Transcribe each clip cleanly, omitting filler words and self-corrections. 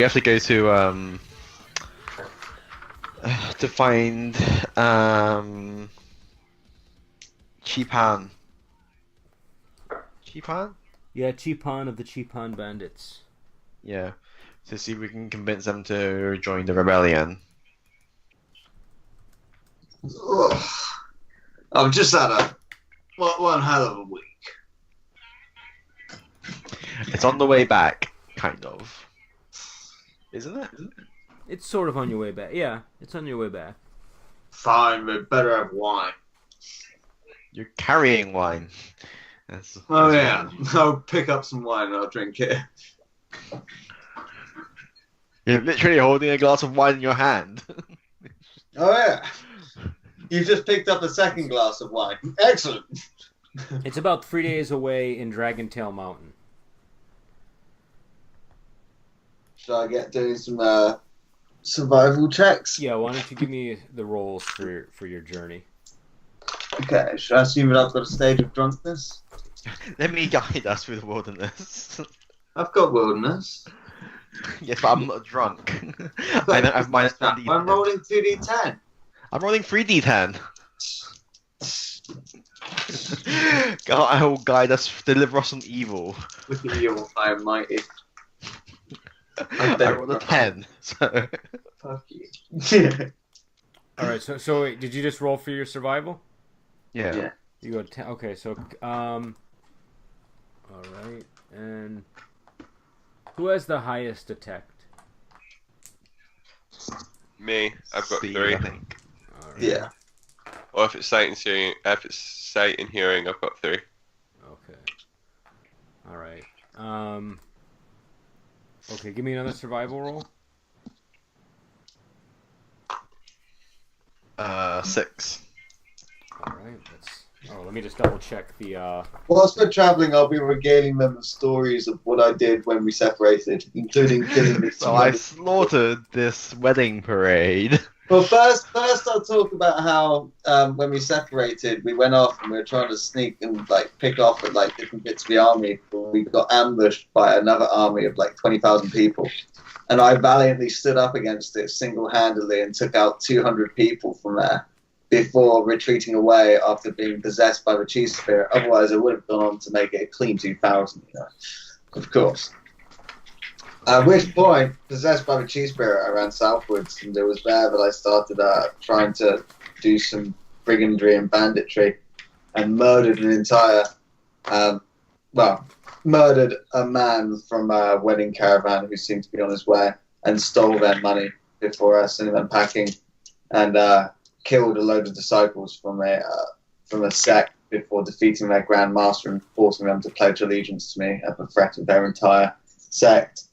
We have to go to find Cheepan. Cheepan? Yeah, Cheepan of the Cheepan Bandits. Yeah. To see if we can convince them to join the rebellion. Ugh. I've just had one hell of a week. It's on the way back, kind of. Isn't it? It's sort of on your way back. Yeah, it's on your way back. Fine, but better have wine. You're carrying wine. Oh yeah, I'll pick up some wine and I'll drink it. You're literally holding a glass of wine in your hand. Oh yeah, you just picked up a second glass of wine. Excellent. It's about 3 days away in Dragontail Mountain. Should I get doing some survival checks? Yeah, why don't you give me the rolls for your journey? Okay, should I assume that I've got a stage of drunkenness? Let me guide us through the wilderness. I've got wilderness. Yes, but I'm not drunk. I don't have minus 1d10. I'm rolling 2d10. I'm rolling 3d10. God, I will guide us, deliver us from evil. Look at you, I am mighty. I rolled a 10, so... Fuck you. Alright, so wait, did you just roll for your survival? Yeah. You got 10. Okay, so alright, and who has the highest detect? Me, I've got Steve, 3. I think. All right. Yeah. Or if it's sight and hearing, I've got 3. Okay. Alright. Okay, give me another survival roll. 6. Alright, let me just double check the Whilst we're travelling, I'll be regaling them with stories of what I did when we separated, including killing the So I slaughtered this wedding parade. Well, first I'll talk about how when we separated, we went off and we were trying to sneak and pick off at different bits of the army. But we got ambushed by another army of 20,000 people, and I valiantly stood up against it single-handedly and took out 200 people from there before retreating away after being possessed by the chief spirit. Otherwise, I would have gone on to make it a clean 2,000. Of course. At which point, possessed by the chief spirit, I ran southwards, and it was there that I started trying to do some brigandry and banditry, and murdered an entire, murdered a man from a wedding caravan who seemed to be on his way, and stole their money before sending them packing, and killed a load of disciples from a sect before defeating their grand master and forcing them to pledge allegiance to me at the threat of their entire sect.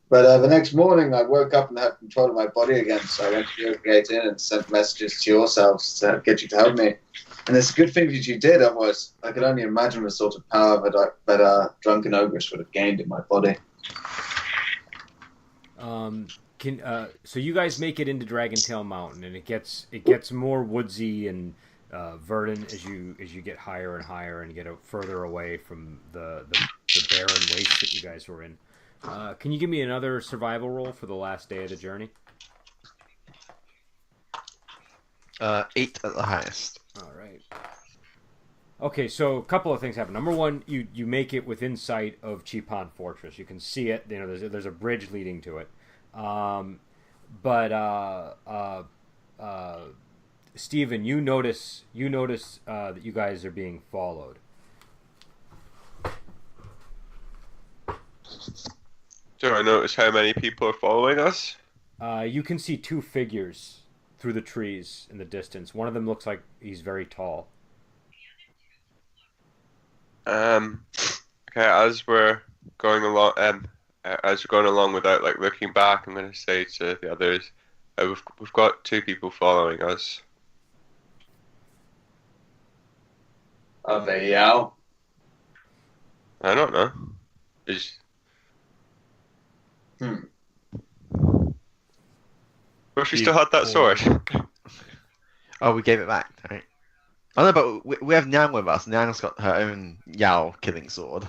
But the next morning, I woke up and had control of my body again, so I went to the gate in and sent messages to yourselves to get you to help me. And it's a good thing that you did, otherwise I could only imagine the sort of power that drunken ogress would have gained in my body. So you guys make it into Dragontail Mountain, and it gets more woodsy and verdant as you get higher and higher and get further away from the barren waste that you guys were in. Can you give me another survival roll for the last day of the journey? 8 at the highest. All right. Okay, so a couple of things happen. Number one, you make it within sight of Cheepan Fortress. You can see it. There's a bridge leading to it. Steven, you notice that you guys are being followed. Do I notice how many people are following us? You can see 2 figures through the trees in the distance. One of them looks like he's very tall. Okay, as we're going along without looking back, I'm going to say to the others, we've got 2 people following us. Are they out? I don't know. Wish we still had that sword. Oh, we gave it back, right? Oh no, but we have Nyang with us. Nyang's got her own Yao killing sword.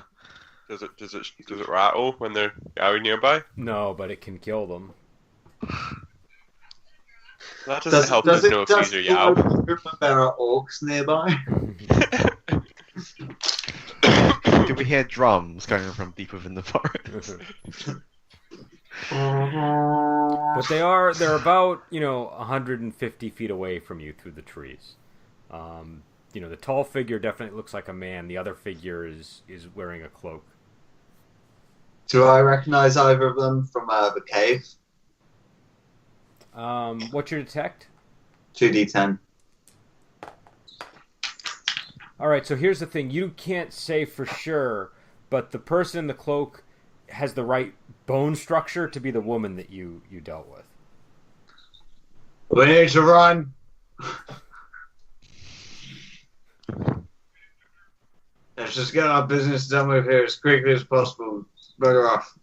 Does it rattle when they're going nearby? No, but it can kill them. That doesn't help us know if these are Yao. There are orcs nearby. Do we hear drums coming from deep within the forest? But they're about 150 feet away from you through the trees. The tall figure definitely looks like a man. The other figure is wearing a cloak. Do I recognize either of them from the cave? What's your detect? 2d10. All right, so here's the thing. You can't say for sure, but the person in the cloak has the right bone structure to be the woman that you dealt with. We need to run. Let's just get our business done with here as quickly as possible. Bugger off.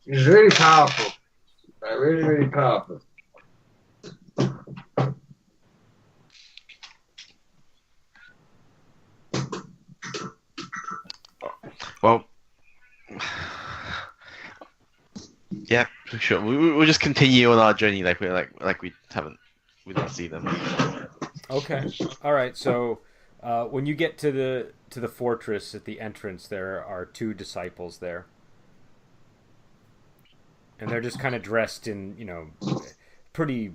He's really powerful. Really, really powerful. Well, yeah, sure. We'll just continue on our journey like we didn't see them. Okay. All right. So when you get to the fortress at the entrance, there are two disciples there, and they're just kind of dressed in pretty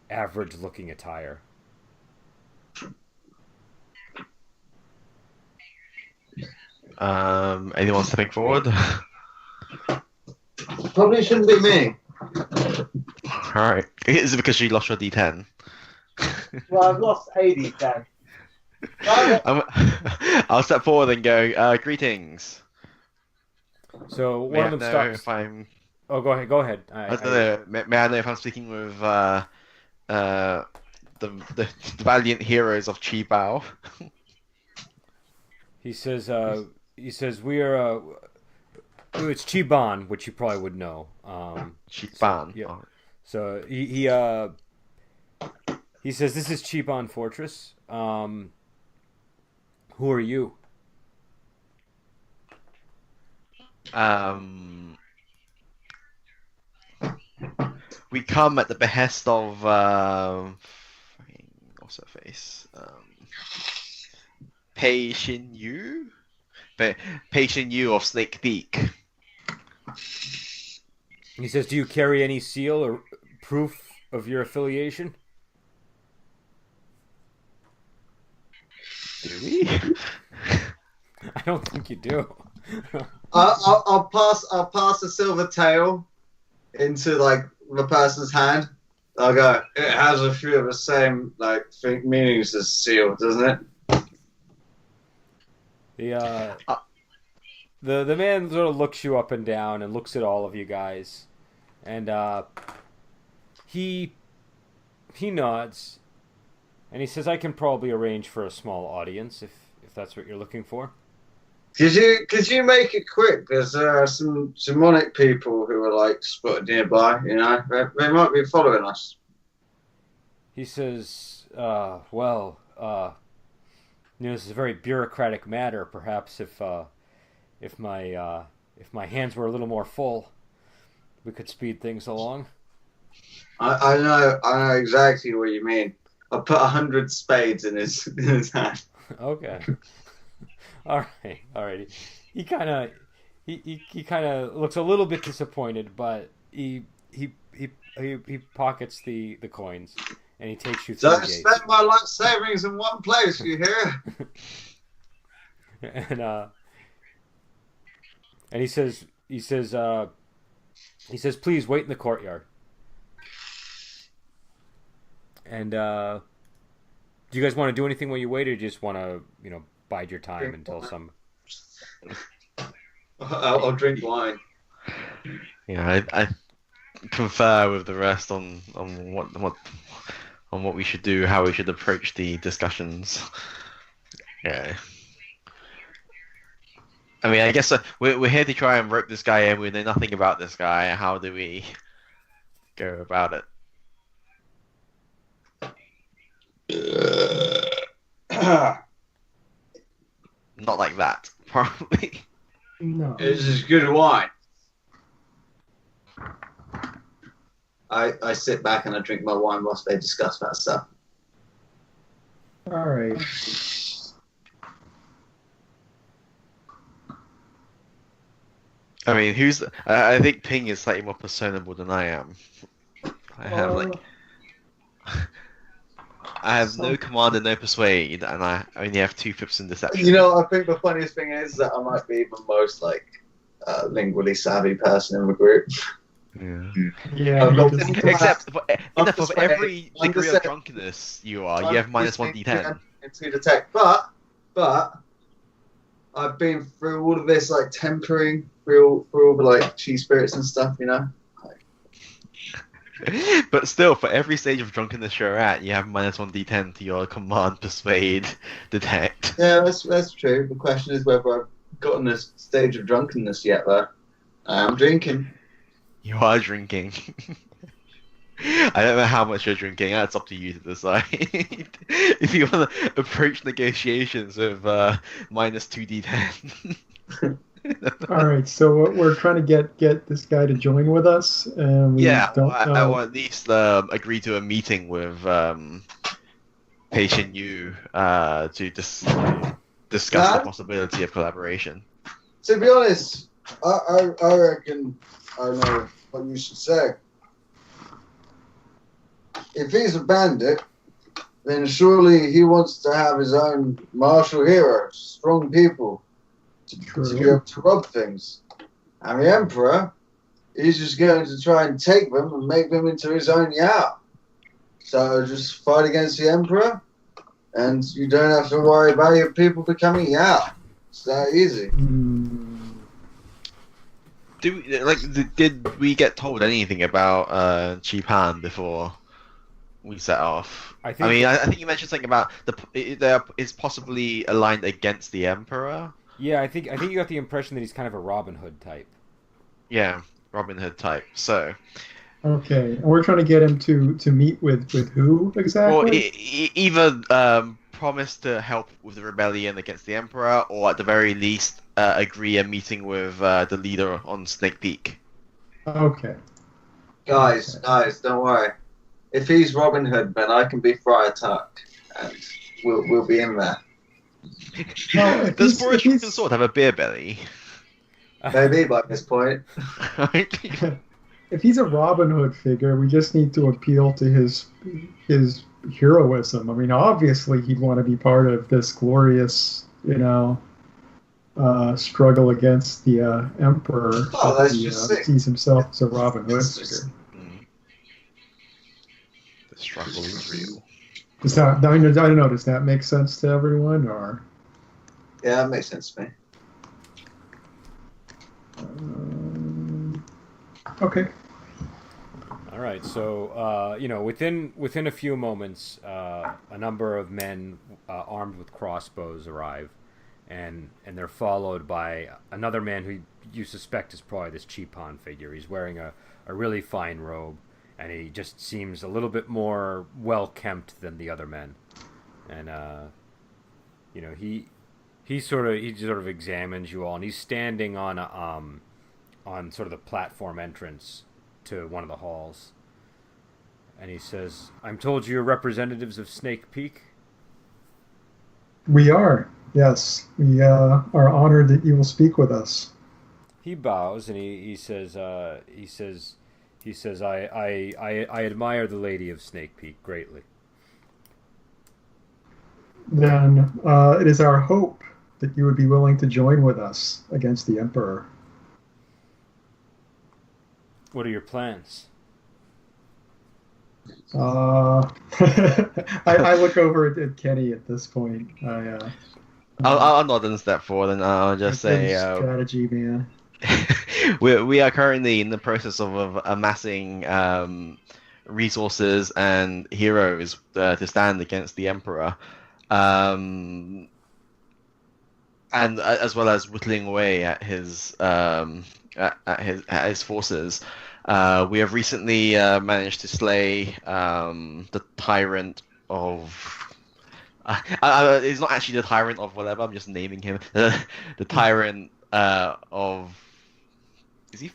average looking attire. Anyone stepping forward? Probably shouldn't be me. Alright. Is it because you lost your D10? Well, I've lost a d10. I'll step forward and go, greetings. So one of them stops. If I'm... Oh, go ahead. I don't know. May I know if I'm speaking with the valiant heroes of Chi Bao? He says we are. It's Chiban, which you probably would know. Chiban. Yeah. So he says this is Chiban Fortress. Who are you? We come at the behest of what's her face? Pei Xin Yu? Pei Xin Yu of Snake Peak. He says, do you carry any seal or proof of your affiliation? Do we? I don't think you do. I'll pass a silver tail into like the person's hand. I'll go. It has a few of the same meanings as seal, doesn't it? The man sort of looks you up and down and looks at all of you guys, and he nods, and he says, "I can probably arrange for a small audience if that's what you're looking for." Could you make it quick? There's some demonic people who are spotted nearby. They might be following us. He says, this is a very bureaucratic matter. Perhaps if my hands were a little more full, we could speed things along. I know exactly what you mean. I'll put 100 spades in his hand. Okay. Alrighty. He kind of looks a little bit disappointed, but he pockets the coins and he takes you through the gates. Don't spend my life savings in one place, you hear? And he says, please wait in the courtyard. And do you guys want to do anything while you wait, or do you just want to, bide your time until some? I'll drink wine. Yeah, I confer with the rest on what we should do, how we should approach the discussions. Yeah. I mean, I guess we're here to try and rope this guy in. We know nothing about this guy. How do we go about it? Not like that, probably. No. This is good wine. I sit back and I drink my wine whilst they discuss that stuff. All right. I mean, I think Ping is slightly more personable than I am. I have I have no command and no persuade, and I only have 2 pips in deception. You know, I think the funniest thing is that I might be the most lingually savvy person in the group. Yeah. Yeah. I've got- Except for every I'm degree just of saying- drunkenness you have minus 1d10. Into the tech, but I've been through all of this like tempering, through all the like cheese spirits and stuff, you know. But still, for every stage of drunkenness you're at, you have minus 1d10 to your command, persuade, detect. Yeah, that's true. The question is whether I've gotten this stage of drunkenness yet, though. I'm drinking. You are drinking. I don't know how much you're drinking. That's up to you to decide. If you want to approach negotiations with minus 2d10. All right. So we're trying to get this guy to join with us, and we don't I know. will at least agree to a meeting with Patient U to discuss the possibility of collaboration. To be honest, I reckon I know what you should say. If he's a bandit, then surely he wants to have his own martial heroes, strong people, to be able to rob things. And the Emperor, he's just going to try and take them and make them into his own Yao. So just fight against the Emperor, and you don't have to worry about your people becoming Yao. It's that easy. Did we get told anything about Chipan before we set off? I think you mentioned something about it's possibly aligned against the Emperor. Yeah, I think you got the impression that he's kind of a Robin Hood type. Yeah, Robin Hood type. So. Okay, and we're trying to get him to meet with who exactly? Well, either promise to help with the rebellion against the Emperor, or at the very least agree a meeting with the leader on Snake Peak. Okay. Guys, don't worry. If he's Robin Hood, then I can be Friar Tuck, and we'll be in there. Well, Does Boris Consort have a beer belly? Maybe by this point. If he's a Robin Hood figure, we just need to appeal to his heroism. I mean, obviously he'd want to be part of this glorious, struggle against the Emperor. Oh, that's he just sick. sees himself as a Robin Hood figure. The struggle is real. I don't know. Does that make sense to everyone, or? Yeah, that makes sense to me. Okay. All right. So within a few moments, a number of men armed with crossbows arrive, and they're followed by another man who you suspect is probably this Cheapon figure. He's wearing a really fine robe, and he just seems a little bit more well kempt than the other men. And he sort of examines you all, and he's standing on sort of the platform entrance to one of the halls. And he says, "I'm told you're representatives of Snake Peak." We are. Yes, we are honored that you will speak with us. He bows and he says, I admire the Lady of Snake Peak greatly. Then it is our hope that you would be willing to join with us against the Emperor. What are your plans? I look over at Kenny at this point. I'll nod and step forward, and I'll just say, strategy, man. we are currently in the process of amassing resources and heroes to stand against the Emperor, and as well as whittling away at his forces. We have recently managed to slay the tyrant of He's not actually the tyrant of whatever. I'm just naming him the tyrant of. Is he?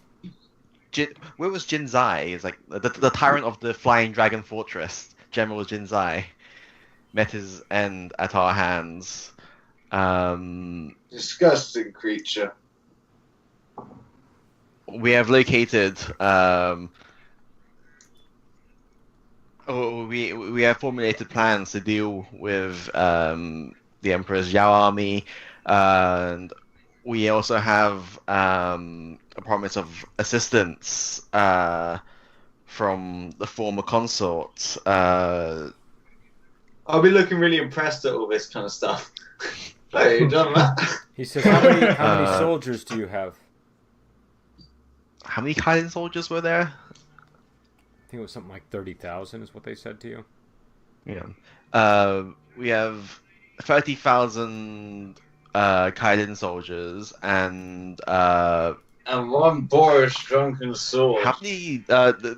Where was Jinzai? Is like the tyrant of the Flying Dragon Fortress. General Jinzai met his end at our hands. Disgusting creature. We have located. We have formulated plans to deal with the Emperor's Yao army, and we also have a promise of assistance from the former consort. I'll be looking really impressed at all this kind of stuff. Hey, you done that? He says, how many soldiers do you have? How many Kaiden soldiers were there? I think it was something like 30,000 is what they said to you. Yeah. We have 30,000 Kaiden soldiers and one Boris drunken sword. how many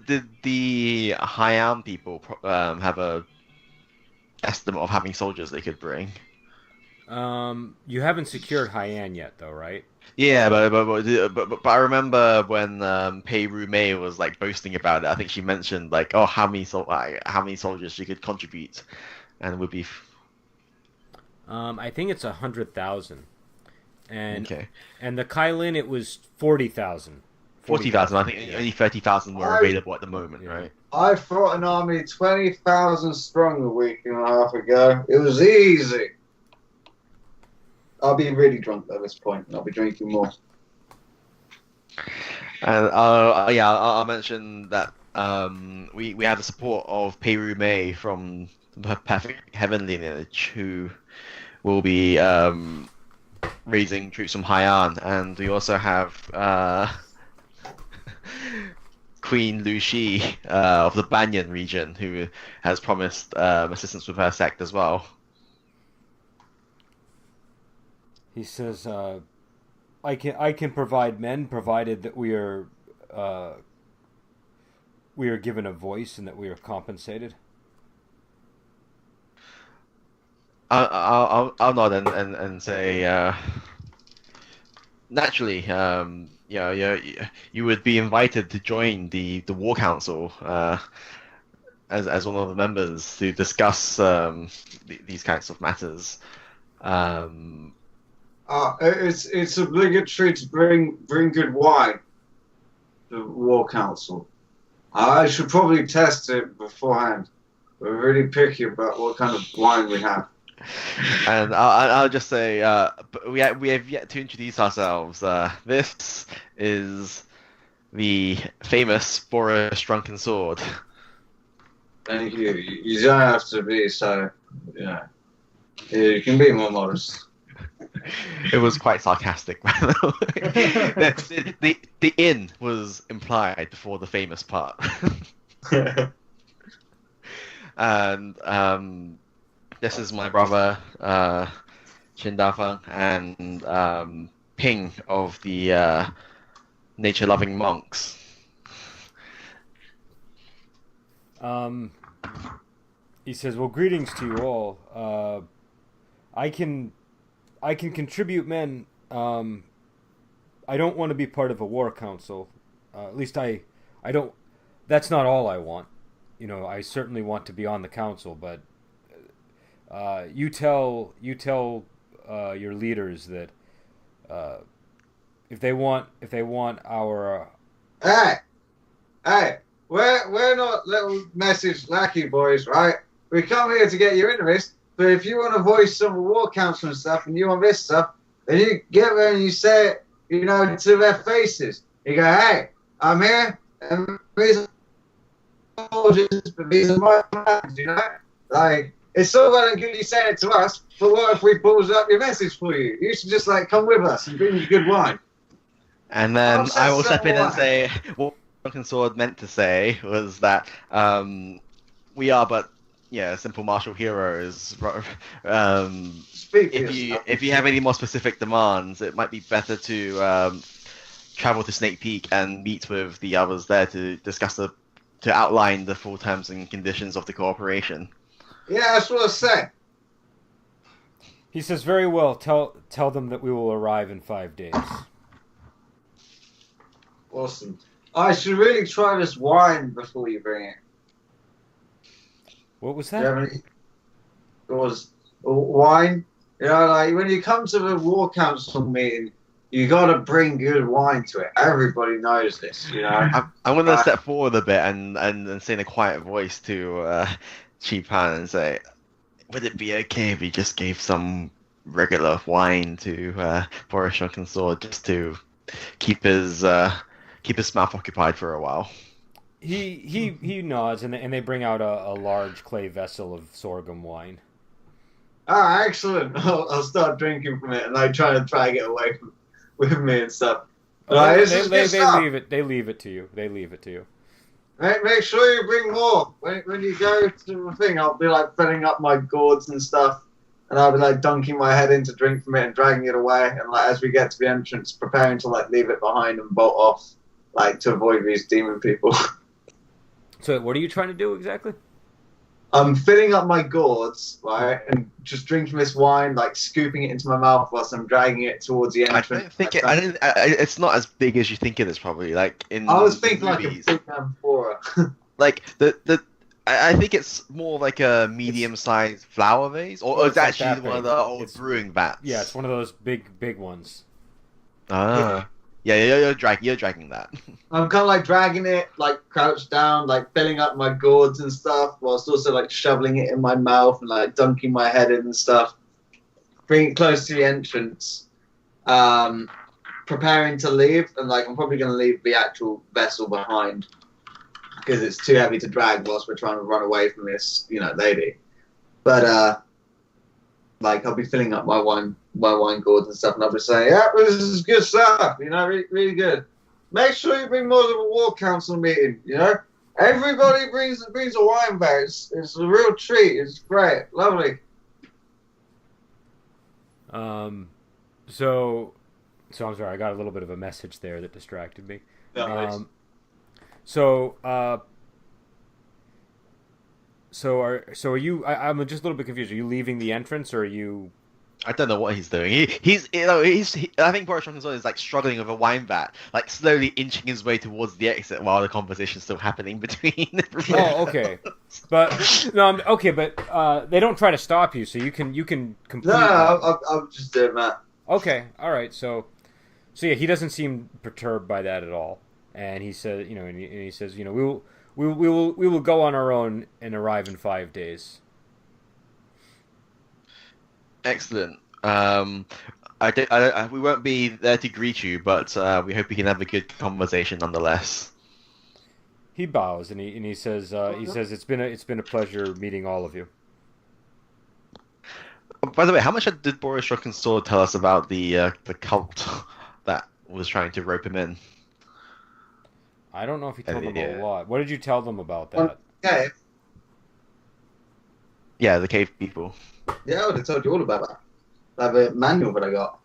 did the Haiyan people have a estimate of how many soldiers they could bring? You haven't secured Haiyan yet, though, right? Yeah, but I remember when Pei Ru Mei was like boasting about it. I think she mentioned like, oh, how many soldiers she could contribute, and would be. I think it's 100,000, and Okay. and the Kailin it was 40,000. 40,000. I think only 30,000 were available at the moment, right? I fought an army 20,000 strong a week and a half ago. It was easy. I'll be really drunk at this point, and I'll be drinking more. And I'll mention that we have the support of Pei Ru Mei from the Perfect Heaven lineage, who will be raising troops from Haiyan, and we also have Queen Lu Shi of the Banyan region, who has promised assistance with her sect as well. He says, "I can provide men, provided that we are given a voice and that we are compensated." I'll nod and say, naturally, you would be invited to join the War Council as one of the members to discuss these kinds of matters. It's obligatory to bring good wine to the War Council. I should probably test it beforehand. We're really picky about what kind of wine we have. And I'll just say, we have yet to introduce ourselves. This is the famous Boris Drunken Sword. Thank you. You don't have to be so. Yeah, you can be more modest. It was quite sarcastic, by the way. The in was implied before the famous part. And this is my brother, Chindafang, and Ping of the nature-loving monks. He says, "Well, greetings to you all. I can contribute men. I don't want to be part of a war council. At least I don't. That's not all I want. I certainly want to be on the council, but you tell your leaders that if they want our Hey, we're not little message lackey boys, right? We come here to get your interest, but if you want to voice some war council and stuff, and you want this stuff, then you get there and you say it, to their faces. You go, hey, I'm here, and these are soldiers, but these are my plans, Like, it's all well and good you say it to us, but what if we balls up your message for you? You should just, come with us and bring you good wine. And then I will step in and say, what Drunken Sword meant to say was that we are but simple martial heroes. If you have any more specific demands, it might be better to travel to Snake Peak and meet with the others there to discuss to outline the full terms and conditions of the cooperation. Yeah, that's what I said. He says, "Very well. Tell them that we will arrive in 5 days." Awesome. I should really try this wine before you bring it. What was Do you that? have any? It was wine. You know, like when you come to the war council meeting, you gotta bring good wine to it. Everybody knows this, you know. I'm gonna step forward a bit and say in a quiet voice to Chief Han and say, would it be okay if he just gave some regular wine to Boris Shrunken Sword just to keep his mouth occupied for a while? He nods, and they bring out a large clay vessel of sorghum wine. Ah, excellent. I'll start drinking from it, and I try to drag it away with me and stuff. Oh, This is good stuff. They leave it to you. Make sure you bring more. When you go to the thing, I'll be like filling up my gourds and stuff, and I'll be like dunking my head in to drink from it and dragging it away. And like as we get to the entrance, preparing to like leave it behind and bolt off, like to avoid these demon people. So what are you trying to do exactly? I'm filling up my gourds, right, and just drinking this wine, like scooping it into my mouth whilst I'm dragging it towards the I entrance. don't think it's not as big as you think it is. Probably like in I was thinking like a movies. big amphora. Like I think it's more like a medium-sized flower vase, or it's like actually that one of big. the old It's- brewing vats. Yeah, it's one of those big ones. Ah. Yeah, you're dragging that. I'm kind of like dragging it, like crouched down, like filling up my gourds and stuff, whilst also like shoveling it in my mouth and like dunking my head in and stuff. Bring it close to the entrance, preparing to leave, and like I'm probably going to leave the actual vessel behind because it's too heavy to drag whilst we're trying to run away from this, lady. But like I'll be filling up my wine gourds and stuff, and I'll be saying, yeah, this is good stuff, really, really good. Make sure you bring more to the war council meeting, Everybody brings a wine back. It's a real treat. It's great, lovely. So I'm sorry, I got a little bit of a message there that distracted me. Nice. So are you? I'm just a little bit confused. Are you leaving the entrance, or are you? I don't know what he's doing. I think Boris Johnson is like struggling with a wine vat, like slowly inching his way towards the exit while the conversation's still happening between. Oh, okay. But no, okay, but they don't try to stop you, so you can complete. No, I'm just doing that. Okay, all right. So yeah, he doesn't seem perturbed by that at all, and he said, and he says, we will go on our own and arrive in 5 days. Excellent. We won't be there to greet you, but we hope we can have a good conversation nonetheless. He bows and he says it's been a pleasure meeting all of you. By the way, how much did Boris Sword tell us about the cult that was trying to rope him in? I don't know if he told them a lot. What did you tell them about that? Okay. Yeah, the cave people. Yeah, I would have told you all about that. That manual that I got.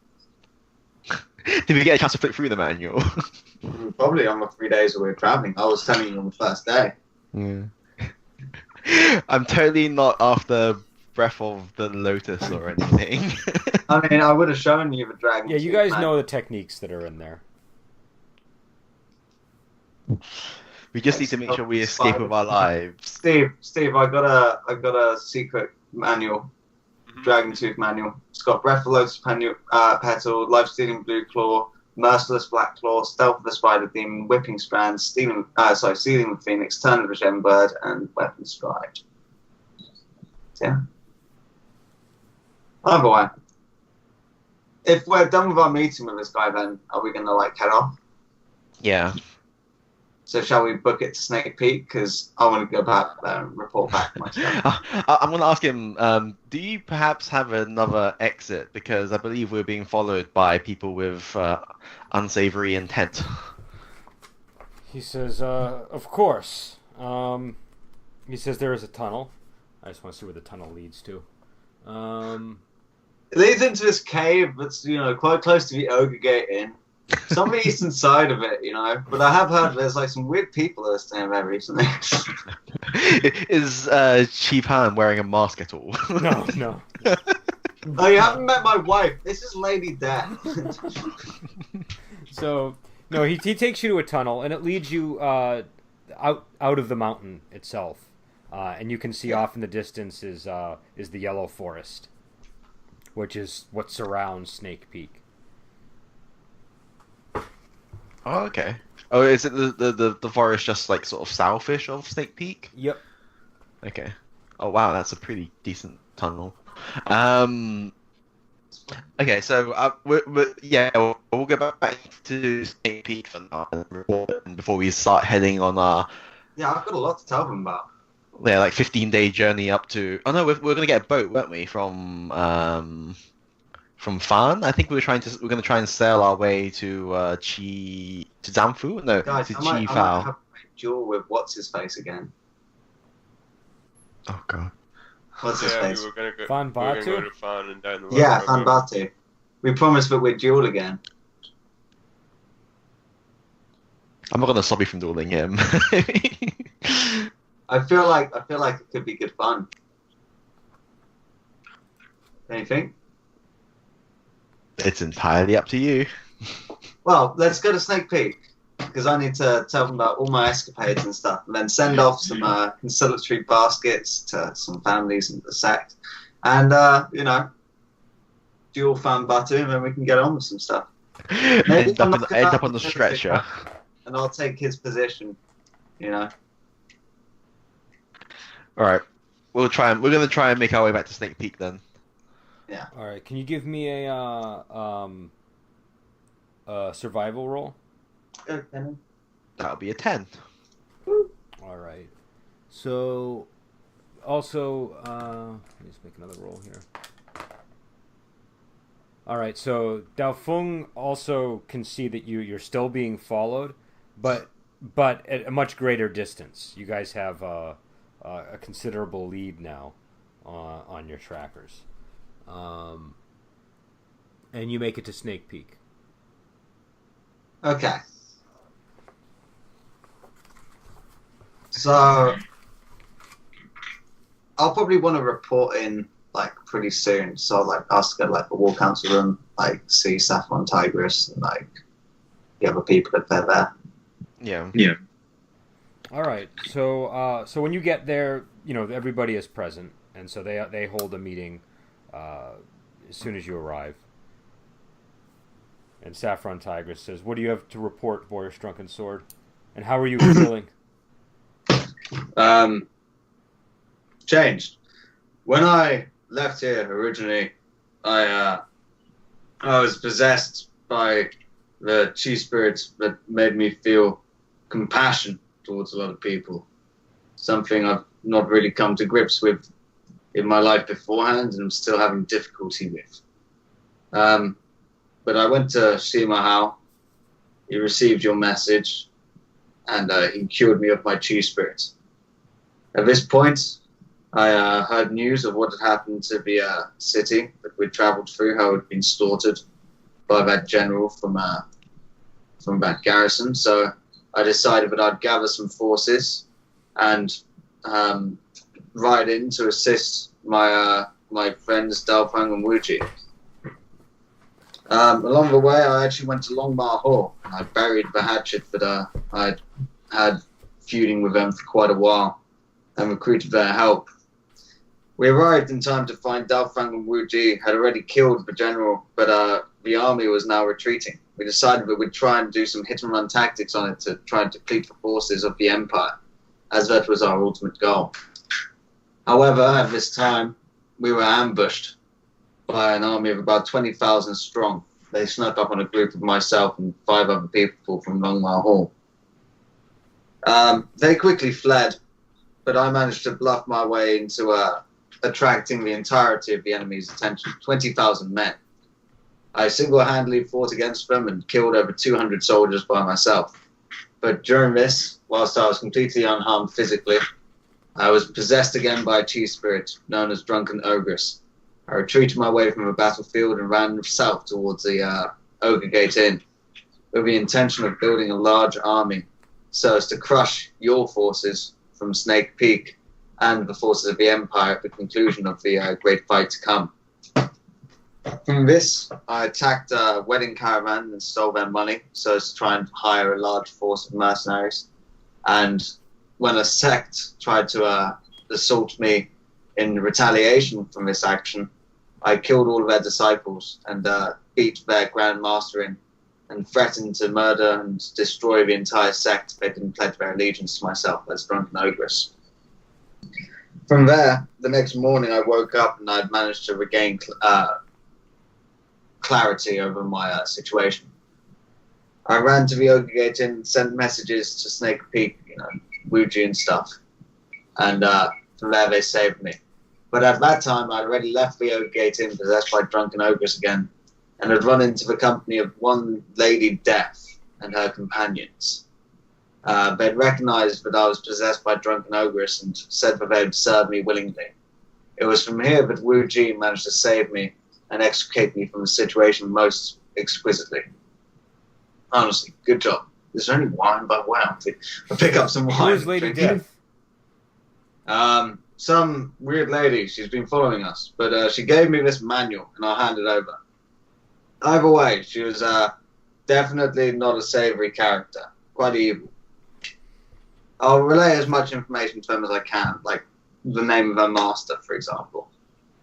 Did we get a chance to flip through the manual? Probably on the 3 days that we were traveling. I was telling you on the first day. Yeah. I'm totally not after Breath of the Lotus or anything. I mean, I would have shown you the dragon. Yeah, you guys know the techniques that are in there. We just need to make sure we escape with our lives. Steve, I got a secret manual, Dragon Tooth manual. It's got Breath of the Lotus Petal, Life Stealing Blue Claw, Merciless Black Claw, Stealth of the Spider Demon, Whipping Strands, Sealing the Phoenix, Turn of the Gem Bird, and Weapon Stride. Yeah. Oh boy. If we're done with our meeting with this guy, then are we gonna head off? Yeah. So shall we book it to Snake Peak? Because I want to go back there and report back myself. I'm going to ask him, do you perhaps have another exit? Because I believe we're being followed by people with unsavory intent. He says, of course. He says there is a tunnel. I just want to see where the tunnel leads to. It leads into this cave that's, quite close to the Ogre Gate Inn. It's on the eastern side of it, but I have heard there's some weird people that are staying there recently. Is Chief Han wearing a mask at all? No. Oh, you haven't met my wife. This is Lady Death. So, no, he takes you to a tunnel, and it leads you out of the mountain itself, and you can see off in the distance is the Yellow Forest, which is what surrounds Snake Peak. Oh, okay. Oh, is it the forest just like sort of southish of Snake Peak? Yep. Okay. Oh wow, that's a pretty decent tunnel. Okay, so we'll go back to Snake Peak for now and report before we start heading on our Yeah, I've got a lot to tell them about. like 15-day journey up to. Oh no, we're gonna get a boat, weren't we? From Fan. I think we're gonna try and sail our way to Zanfu. No, Guys, to I might Chi have a duel with what's his face again. Oh god. What's his Yeah, face? we were gonna go. Fan We were gonna go Batu? to Fan and down the road. Yeah, remember? Fanbatu. We promised that we'd duel again. I'm not gonna stop you from dueling him. I feel like it could be good fun. Don't you think? It's entirely up to you. Well, let's go to Snake Peak because I need to tell them about all my escapades and stuff, and then send off some conciliatory baskets to some families in the sect, and dual fan Batu, and then we can get on with some stuff. Maybe End I'm up, not end gonna up on the stretcher. And I'll take his position. All right, we're gonna try and make our way back to Snake Peak then. All right. Can you give me a survival roll? Okay. That'll be a 10. All right. So, also, let me just make another roll here. All right. So Dao Feng also can see that you're still being followed, but at a much greater distance. You guys have a considerable lead now on your trackers, and you make it to Snake Peak. Okay. So I'll probably want to report in like pretty soon. So I'll like ask to go to like the war council room, like see Saffron Tigris and like the other people if they're there. Yeah. All right. So when you get there, everybody is present, and so they hold a meeting as soon as you arrive. And Saffron Tigris says, "What do you have to report, Boris Drunken Sword? And how are you feeling?" Changed. When I left here originally, I was possessed by the chi spirits that made me feel compassion towards a lot of people. Something I've not really come to grips with in my life beforehand, and I'm still having difficulty with. But I went to Sima Hao. He received your message, and he cured me of my chi spirits. At this point, I heard news of what had happened to the city that we'd travelled through, how it had been slaughtered by that general from that garrison. So I decided that I'd gather some forces and ride in to assist my friends Dalpang and Wuji. Along the way, I actually went to Longmar Hall, and I buried the hatchet that I'd had feuding with them for quite a while, and recruited their help. We arrived in time to find Dalfang and Wuji had already killed the general, but the army was now retreating. We decided that we'd try and do some hit-and-run tactics on it to try and deplete the forces of the Empire, as that was our ultimate goal. However, at this time, we were ambushed by an army of about 20,000 strong. They snuck up on a group of myself and 5 other people from Longmar Hall. They quickly fled, but I managed to bluff my way into attracting the entirety of the enemy's attention, 20,000 men. I single-handedly fought against them and killed over 200 soldiers by myself. But during this, whilst I was completely unharmed physically, I was possessed again by a chi spirit known as Drunken Ogress. I retreated my way from the battlefield and ran south towards the Ogre Gate Inn with the intention of building a large army so as to crush your forces from Snake Peak and the forces of the Empire at the conclusion of the great fight to come. From this, I attacked a wedding caravan and stole their money so as to try and hire a large force of mercenaries. And when a sect tried to assault me in retaliation from this action, I killed all of their disciples and beat their Grand Master in and threatened to murder and destroy the entire sect if they didn't pledge their allegiance to myself as Drunken Ogress. From there, the next morning I woke up and I'd managed to regain clarity over my situation. I ran to the Ogre Gate Inn and sent messages to Snake Peak, Wuji and stuff. And from there they saved me. But at that time I'd already left the Ogre Gate Inn possessed by Drunken Ogress again, and had run into the company of one Lady Death and her companions. They'd recognized that I was possessed by Drunken Ogress and said that they'd serve me willingly. It was from here that Wu Ji managed to save me and extricate me from the situation most exquisitely. Honestly, good job. Is there any wine? By the way, I'll pick up some wine. Who is Lady Death? Some weird lady. She's been following us. But she gave me this manual and I'll hand it over. Either way, she was definitely not a savory character. Quite evil. I'll relay as much information to them as I can, like the name of her master, for example.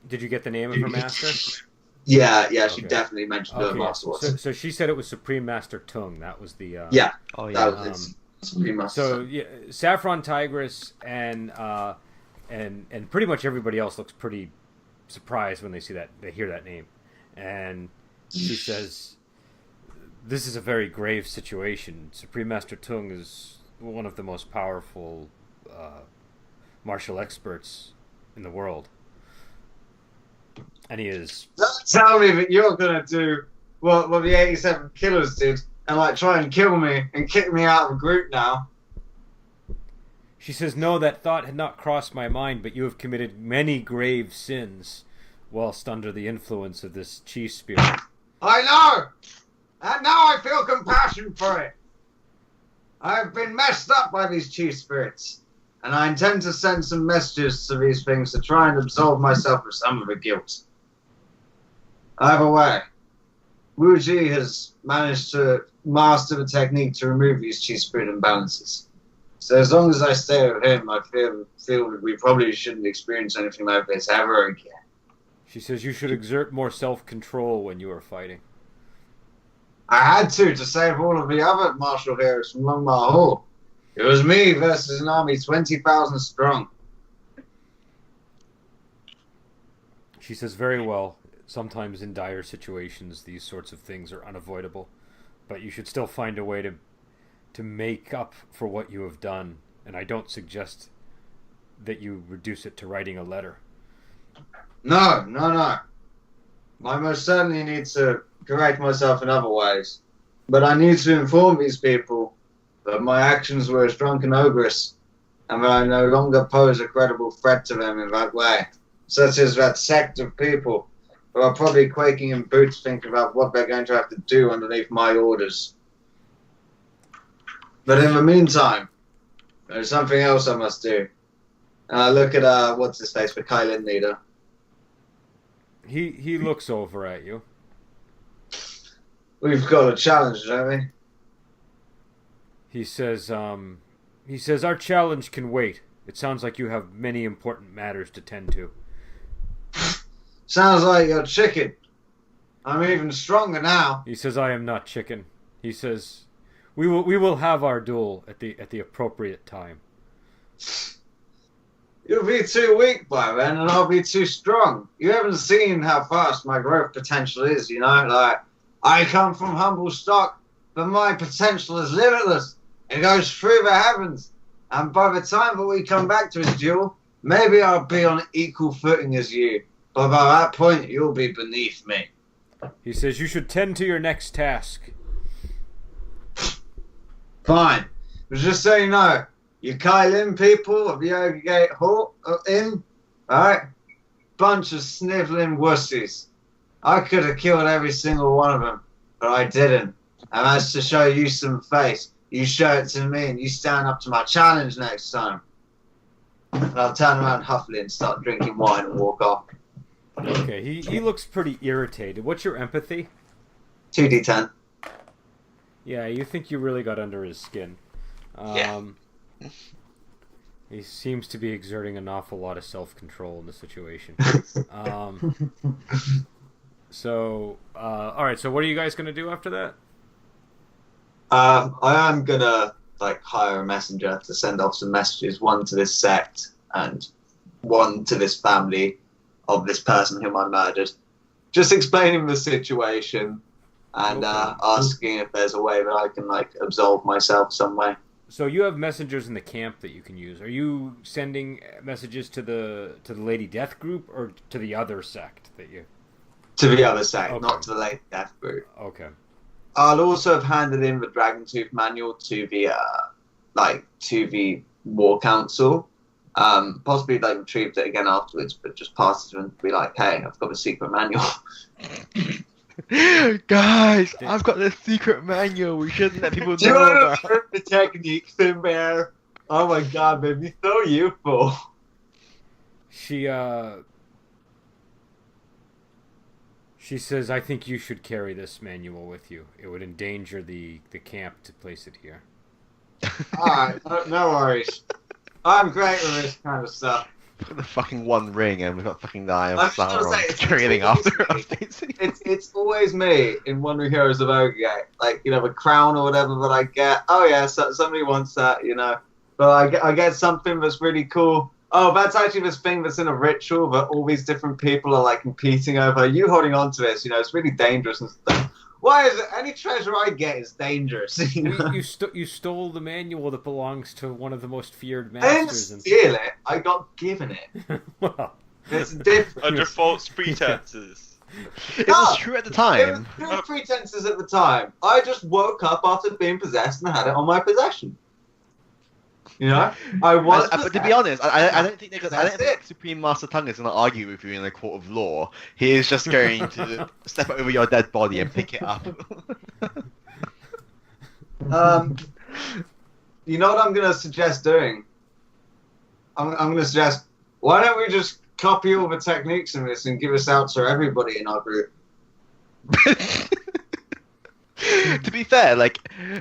Did you get the name of her master? Yeah, she Okay. definitely mentioned who her master was. So she said it was Supreme Master Tung. That was the... Yeah. Oh yeah. That was it's Supreme Master. So yeah, Saffron Tigress and pretty much everybody else looks pretty surprised when they hear that name. And she says, "This is a very grave situation. Supreme Master Tung is one of the most powerful martial experts in the world. And he is..." Don't tell me that you're going to do what the 87 Killers did and try and kill me and kick me out of the group now. She says, "No, that thought had not crossed my mind, but you have committed many grave sins whilst under the influence of this chief spirit." I know! And now I feel compassion for it. I've been messed up by these chief spirits, and I intend to send some messages to these things to try and absolve myself of some of the guilt. Either way, Wu Ji has managed to master the technique to remove these chief spirit imbalances. So as long as I stay with him, I feel that we probably shouldn't experience anything like this ever again. She says, "You should exert more self-control when you are fighting." I had to save all of the other martial heroes from Longmar Hall. It was me versus an army 20,000 strong. She says, "Very well. Sometimes in dire situations, these sorts of things are unavoidable. But you should still find a way to make up for what you have done. And I don't suggest that you reduce it to writing a letter." No. I most certainly need to correct myself in other ways. But I need to inform these people that my actions were as Drunken Ogress, and that I no longer pose a credible threat to them in that way. Such as that sect of people who are probably quaking in boots thinking about what they're going to have to do underneath my orders. But in the meantime, there's something else I must do. And I look at, what's his face, the Kylin leader. He looks over at you. We've got a challenge, don't we? He says, "Our challenge can wait. It sounds like you have many important matters to tend to." Sounds like you're chicken. I'm even stronger now. He says, "I am not chicken." He says, We will have our duel at the appropriate time." You'll be too weak by then, and I'll be too strong. You haven't seen how fast my growth potential is, I come from humble stock, but my potential is limitless. It goes through the heavens. And by the time that we come back to this duel, maybe I'll be on equal footing as you. But by that point, you'll be beneath me. He says, "You should tend to your next task." Fine. But just so you know, you Kylin people of the Ogre Gate Hall Inn, alright? Bunch of sniveling wussies. I could have killed every single one of them, but I didn't. I managed to show you some face. You show it to me, and you stand up to my challenge next time. And I'll turn around huffily and start drinking wine and walk off. Okay, he looks pretty irritated. What's your empathy? 2d10. Yeah, you think you really got under his skin. Yeah. He seems to be exerting an awful lot of self-control in the situation. So, all right. So, what are you guys going to do after that? I am gonna hire a messenger to send off some messages, one to this sect and one to this family of this person whom I murdered. Just explaining the situation and asking if there's a way that I can absolve myself some way. So you have messengers in the camp that you can use. Are you sending messages to the Lady Death group or to the other sect that you? To the other sect, Okay. not to the Lady Death group. Okay. I'll also have handed in the Dragon Tooth manual to the War Council. Possibly retrieved it again afterwards, but just pass it to them to be like, hey, I've got a secret manual. Guys, I've got the secret manual. We shouldn't let people Do you know want about. to learn the techniques in there? Oh my god, they'd be so useful. She says, I think you should carry this manual with you. It would endanger the camp to place it here. Alright, no worries. I'm great with this kind of stuff. The fucking One Ring, and we've got fucking the Eye of I was gonna say, Sauron it's trailing always after me. us, basically. It's always me in Wandering Heroes of Ogre. The crown or whatever that I get. Oh yeah, so somebody wants that, But I get something that's really cool. Oh, that's actually this thing that's in a ritual that all these different people are competing over. You holding on to this, it's really dangerous and stuff. Why is it? Any treasure I get is dangerous. You stole the manual that belongs to one of the most feared I didn't masters. steal it. I got given it. Well, It's different. Under false pretenses. It was true at the It time. was true pretenses at the time. I just woke up after being possessed and had it on my possession. I was. But to be honest, I don't think That's it. Supreme Master Tung is going to argue with you in a court of law. He is just going to step over your dead body and pick it up. You know what I'm going to suggest doing? I'm going to suggest, why don't we just copy all the techniques in this and give us out to everybody in our group? To be fair,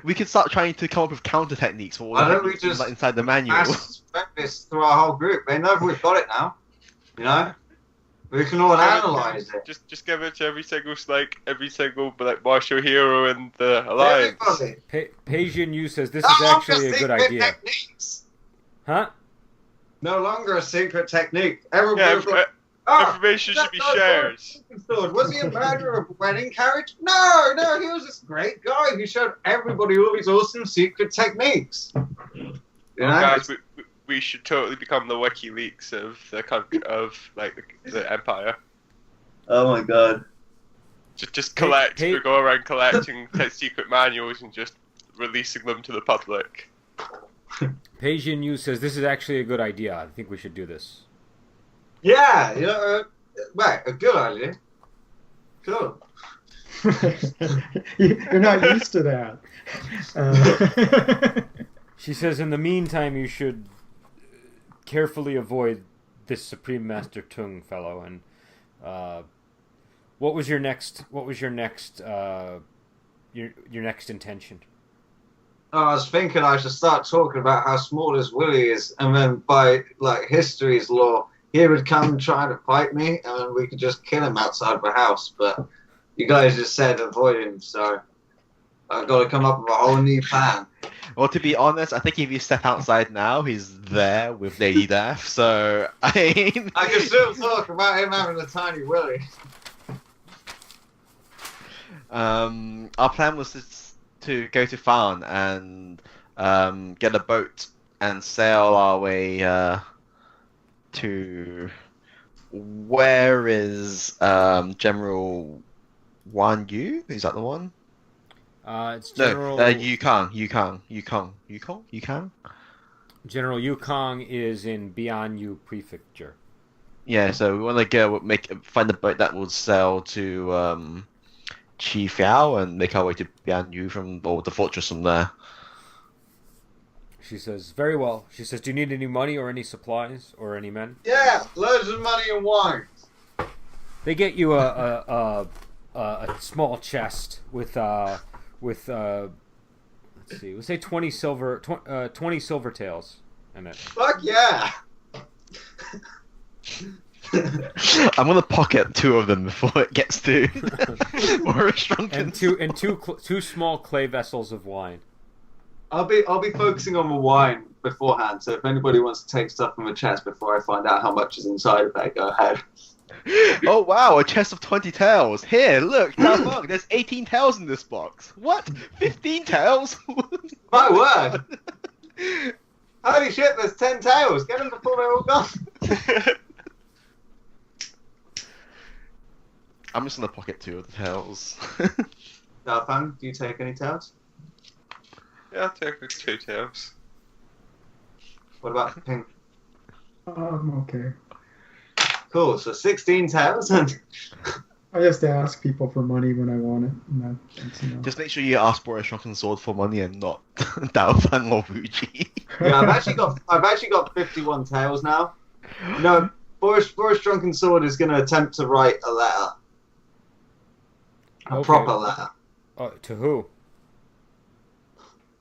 we could start trying to come up with counter techniques for all Why the don't we techniques just inside the manual. Mass spec this through our whole group. They know we've got it now. We can all analyze it. Just give it to every single martial hero in the alliance. Everybody. Peijin Yu says this No is longer actually a good secret idea. techniques. Huh? No longer a secret technique. Yeah, Everybody's like, oh, information should be that shared. sword. Was he a murderer of a wedding carriage? No, he was this great guy who showed everybody all these awesome secret techniques. Guys, we should totally become the WikiLeaks of the country, of the empire. Oh my god. Just collect. Hey. We go around collecting secret manuals and just releasing them to the public. Peijin Yu says this is actually a good idea. I think we should do this. Yeah, right, a good idea. Cool. You're not used to that. She says, in the meantime, you should carefully avoid this Supreme Master Tung fellow. And what was your next intention? I was thinking I should start talking about how small this Willie is, and then by history's law, he would come trying to fight me, and then we could just kill him outside the house. But you guys just said avoid him, so I've got to come up with a whole new plan. Well, to be honest, I think if you step outside now, he's there with Lady Death. So I can still talk about him having a tiny Willie. Our plan was to go to Farn and get a boat and sail our way to where is General Wan Yu? Is that the one? It's General. No, Yukong. General Yukong is in Bianyu Prefecture. Yeah, so we want to go find a boat that will sail to Chifiao and make our way to Bianyu or the fortress from there. She says, very well. She says, do you need any money or any supplies or any men? Yeah, loads of money and wine. They get you a small chest with let's see, we'll say 20 silver tails in it. Fuck yeah! I'm gonna pocket 2 of them before it gets to Boris Drunken. And two small clay vessels of wine. I'll be focusing on the wine beforehand. So if anybody wants to take stuff from the chest before I find out how much is inside of it, go ahead. Oh wow, a chest of 20 tails. Here, look, now look, there's 18 tails in this box. What? 15 tails? My word! Holy shit, there's 10 tails. Get them before they're all gone. I'm just gonna pocket 2 of the tails. Dalfan, do you take any tails? Yeah, I'll take the 2 tails. What about Pink? Okay. Cool, so 16 tails and... I just ask people for money when I want it. And that's, Just make sure you ask Boris Drunken Sword for money and not Daofang or Wuji. Yeah, I've actually got 51 tails now. No, Boris Drunken Sword is going to attempt to write a letter. A proper letter. Oh, to who?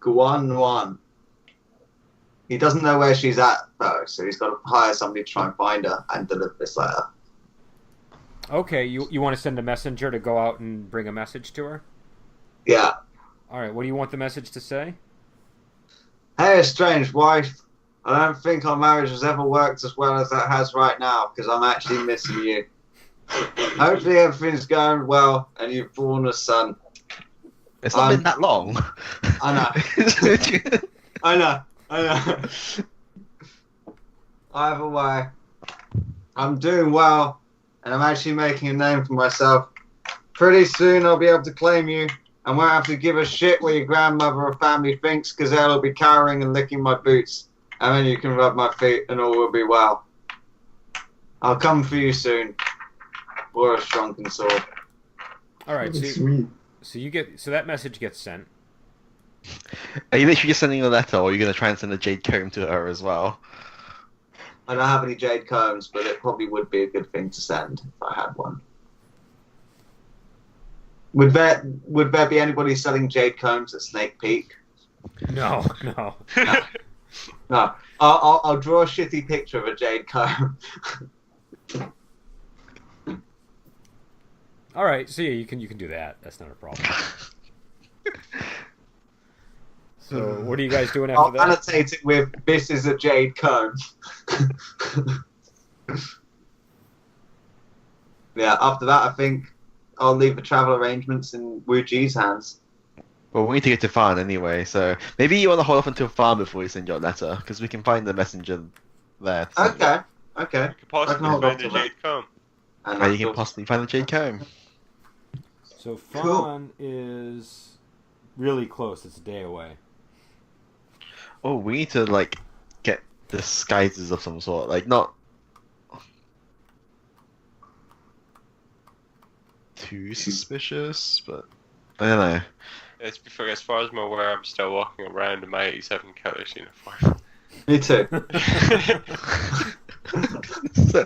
Guan. He doesn't know where she's at, though, so he's got to hire somebody to try and find her and deliver this letter. Okay, you want to send a messenger to go out and bring a message to her? Yeah. All right, what do you want the message to say? Hey, strange wife. I don't think our marriage has ever worked as well as it has right now, because I'm actually missing you. Hopefully everything's going well, and you've born a son. It's not been that long. I know. I know. Either way, I'm doing well, and I'm actually making a name for myself. Pretty soon I'll be able to claim you, and won't have to give a shit what your grandmother or family thinks, because they'll be cowering and licking my boots, and then you can rub my feet, and all will be well. I'll come for you soon. Boris Drunken Sword. All right, sweet. So that message gets sent. Are you literally just sending a letter, or are you going to try and send a jade comb to her as well? I don't have any jade combs, but it probably would be a good thing to send if I had one. Would there be anybody selling jade combs at Snake Peak? No. No. I'll draw a shitty picture of a jade comb. All right, so yeah, you can do that. That's not a problem. So what are you guys doing after that? I'll annotate it with "This is a jade comb." Yeah. After that, I think I'll leave the travel arrangements in Wu Ji's hands. Well, we need to get to Fan anyway, so maybe you want to hold off until Fan before you send your letter, because we can find the messenger there. Okay. You could I possibly can hold find off a to that. jade comb. And you can possibly find the jade comb. So Fawn Cool. is really close. It's a day away. Oh, we need to, like, get disguises of some sort. Like, not too suspicious, but I don't know. It's because, as far as I'm aware, I'm still walking around in my 87 Killer's uniform. Me too. So,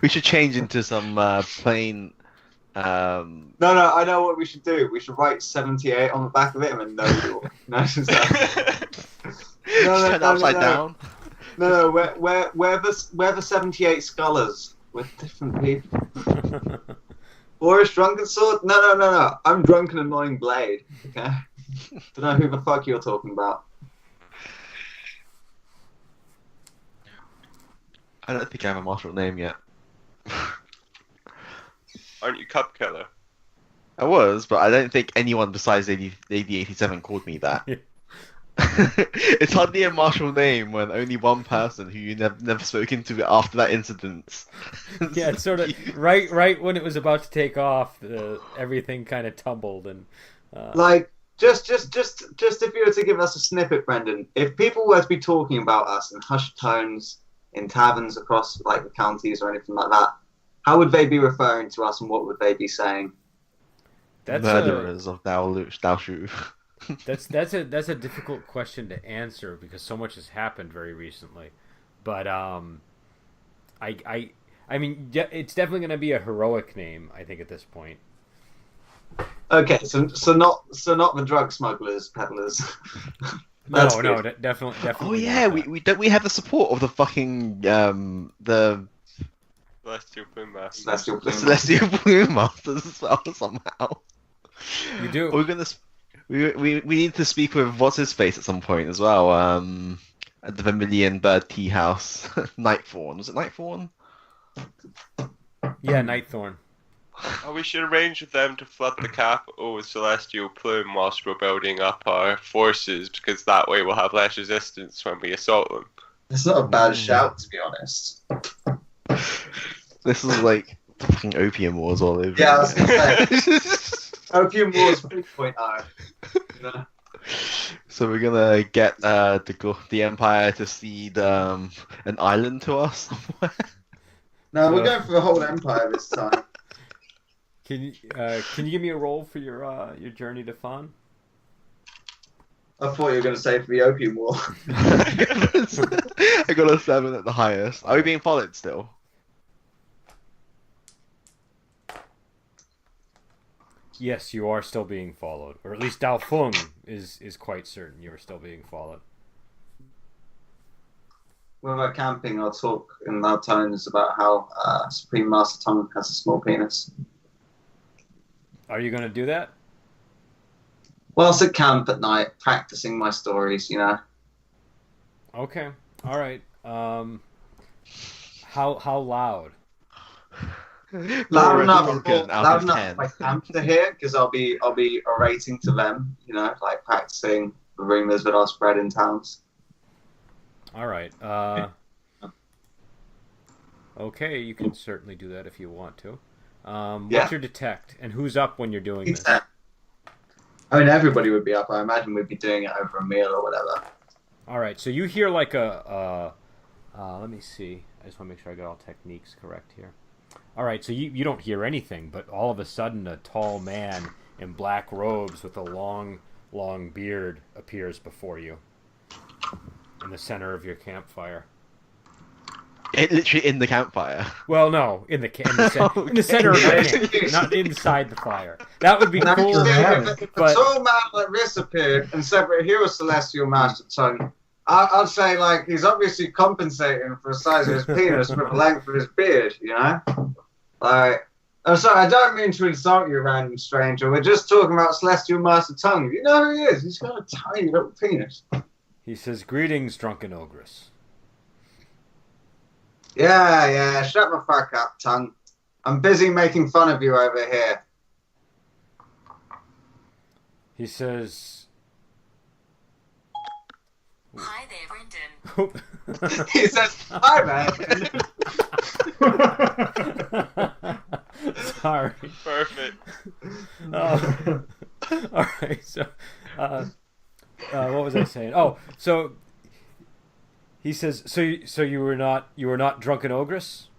we should change into some plain. No, I know what we should do. We should write 78 on the back of it and then no. Just turn upside down. No, we're the 78 scholars with different people. Boris Drunken Sword? No. I'm Drunken Annoying Blade. Okay. Don't know who the fuck you're talking about. I don't think I have a martial name yet. Aren't you Cup Killer? I was, but I don't think anyone besides Lady 87 called me that. It's hardly a martial name when only one person who you never spoken to after that incident. Yeah, it's sort of right when it was about to take off, everything kind of tumbled and. Like, just if you were to give us a snippet, Brendan, if people were to be talking about us in hushed tones in taverns across like the counties or anything like that, how would they be referring to us and what would they be saying? Murderers of Dao Shu. That's a difficult question to answer because so much has happened very recently. But I I mean, it's definitely going to be a heroic name, I think, at this point. Okay, so not the drug smugglers, peddlers. That's No, good. definitely. Oh yeah, not that. we don't we have the support of the fucking the Celestial Plume Master. Celestial the Plume. Celestial Plume Masters as well somehow. You do. We're gonna we need to speak with what's his face at some point as well. At the Vermilion Bird Tea House, Nightthorn. Was it Nightthorn? Yeah, Nightthorn. Oh, we should arrange with them to flood the capital with Celestial Plume whilst we're building up our forces, because that way we'll have less resistance when we assault them. It's not a bad shout, to be honest. This is like fucking Opium Wars all over. Yeah, I was again. gonna say. Opium Wars 3.0. You know? So we're gonna get the Empire to cede an island to us somewhere. No, we're going for the whole empire this time. Can you give me a roll for your journey to Thon? I thought you were going to say for the Opium War. I got a 7 at the highest. Are we being followed still? Yes, you are still being followed, or at least Dao Feng is quite certain you are still being followed. When we're camping, I'll talk in loud tones about how Supreme Master Tung has a small penis. Are you going to do that? Whilst at camp at night, practicing my stories, you know. Okay. All right. How loud? Loud enough Broken out loud of enough 10. for my camp to hear, because I'll be orating to them, you know, like practicing the rumors that are spread in towns. All right. Okay, you can certainly do that if you want to. What's your detect, and who's up when you're doing this? I mean, everybody would be up. I imagine we'd be doing it over a meal or whatever. All right, so you hear like let me see. I just want to make sure I got all techniques correct here. All right, so you don't hear anything, but all of a sudden a tall man in black robes with a long beard appears before you in the center of your campfire. Literally in the campfire. Well, no, in the center of the camp, not inside the fire. That would be cool. If a But tall man like this appeared and said, "But here was Celestial Master Tung," I'd say, like, he's obviously compensating for the size of his penis for the length of his beard, you know? Like, I'm sorry, I don't mean to insult you, random stranger. We're just talking about Celestial Master Tung. You know who he is? He's got a tiny little penis. he says, "Greetings, drunken ogress." Yeah, shut the fuck up, Tung. I'm busy making fun of you over here. He says, Hi there, Brendan. He says, "Hi, man." Sorry. Perfect. All right. So, what was I saying? Oh, so he says, so you were not drunken ogress?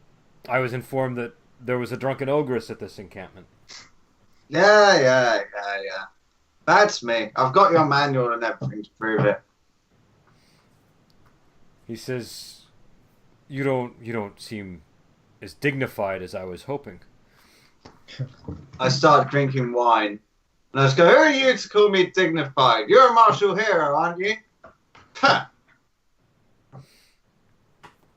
I was informed that there was a drunken ogress at this encampment. Yeah. That's me. I've got your manual and everything to prove it. He says, you don't seem as dignified as I was hoping. I start drinking wine. And I just go, "Who are you to call me dignified? You're a martial hero, aren't you?" Huh.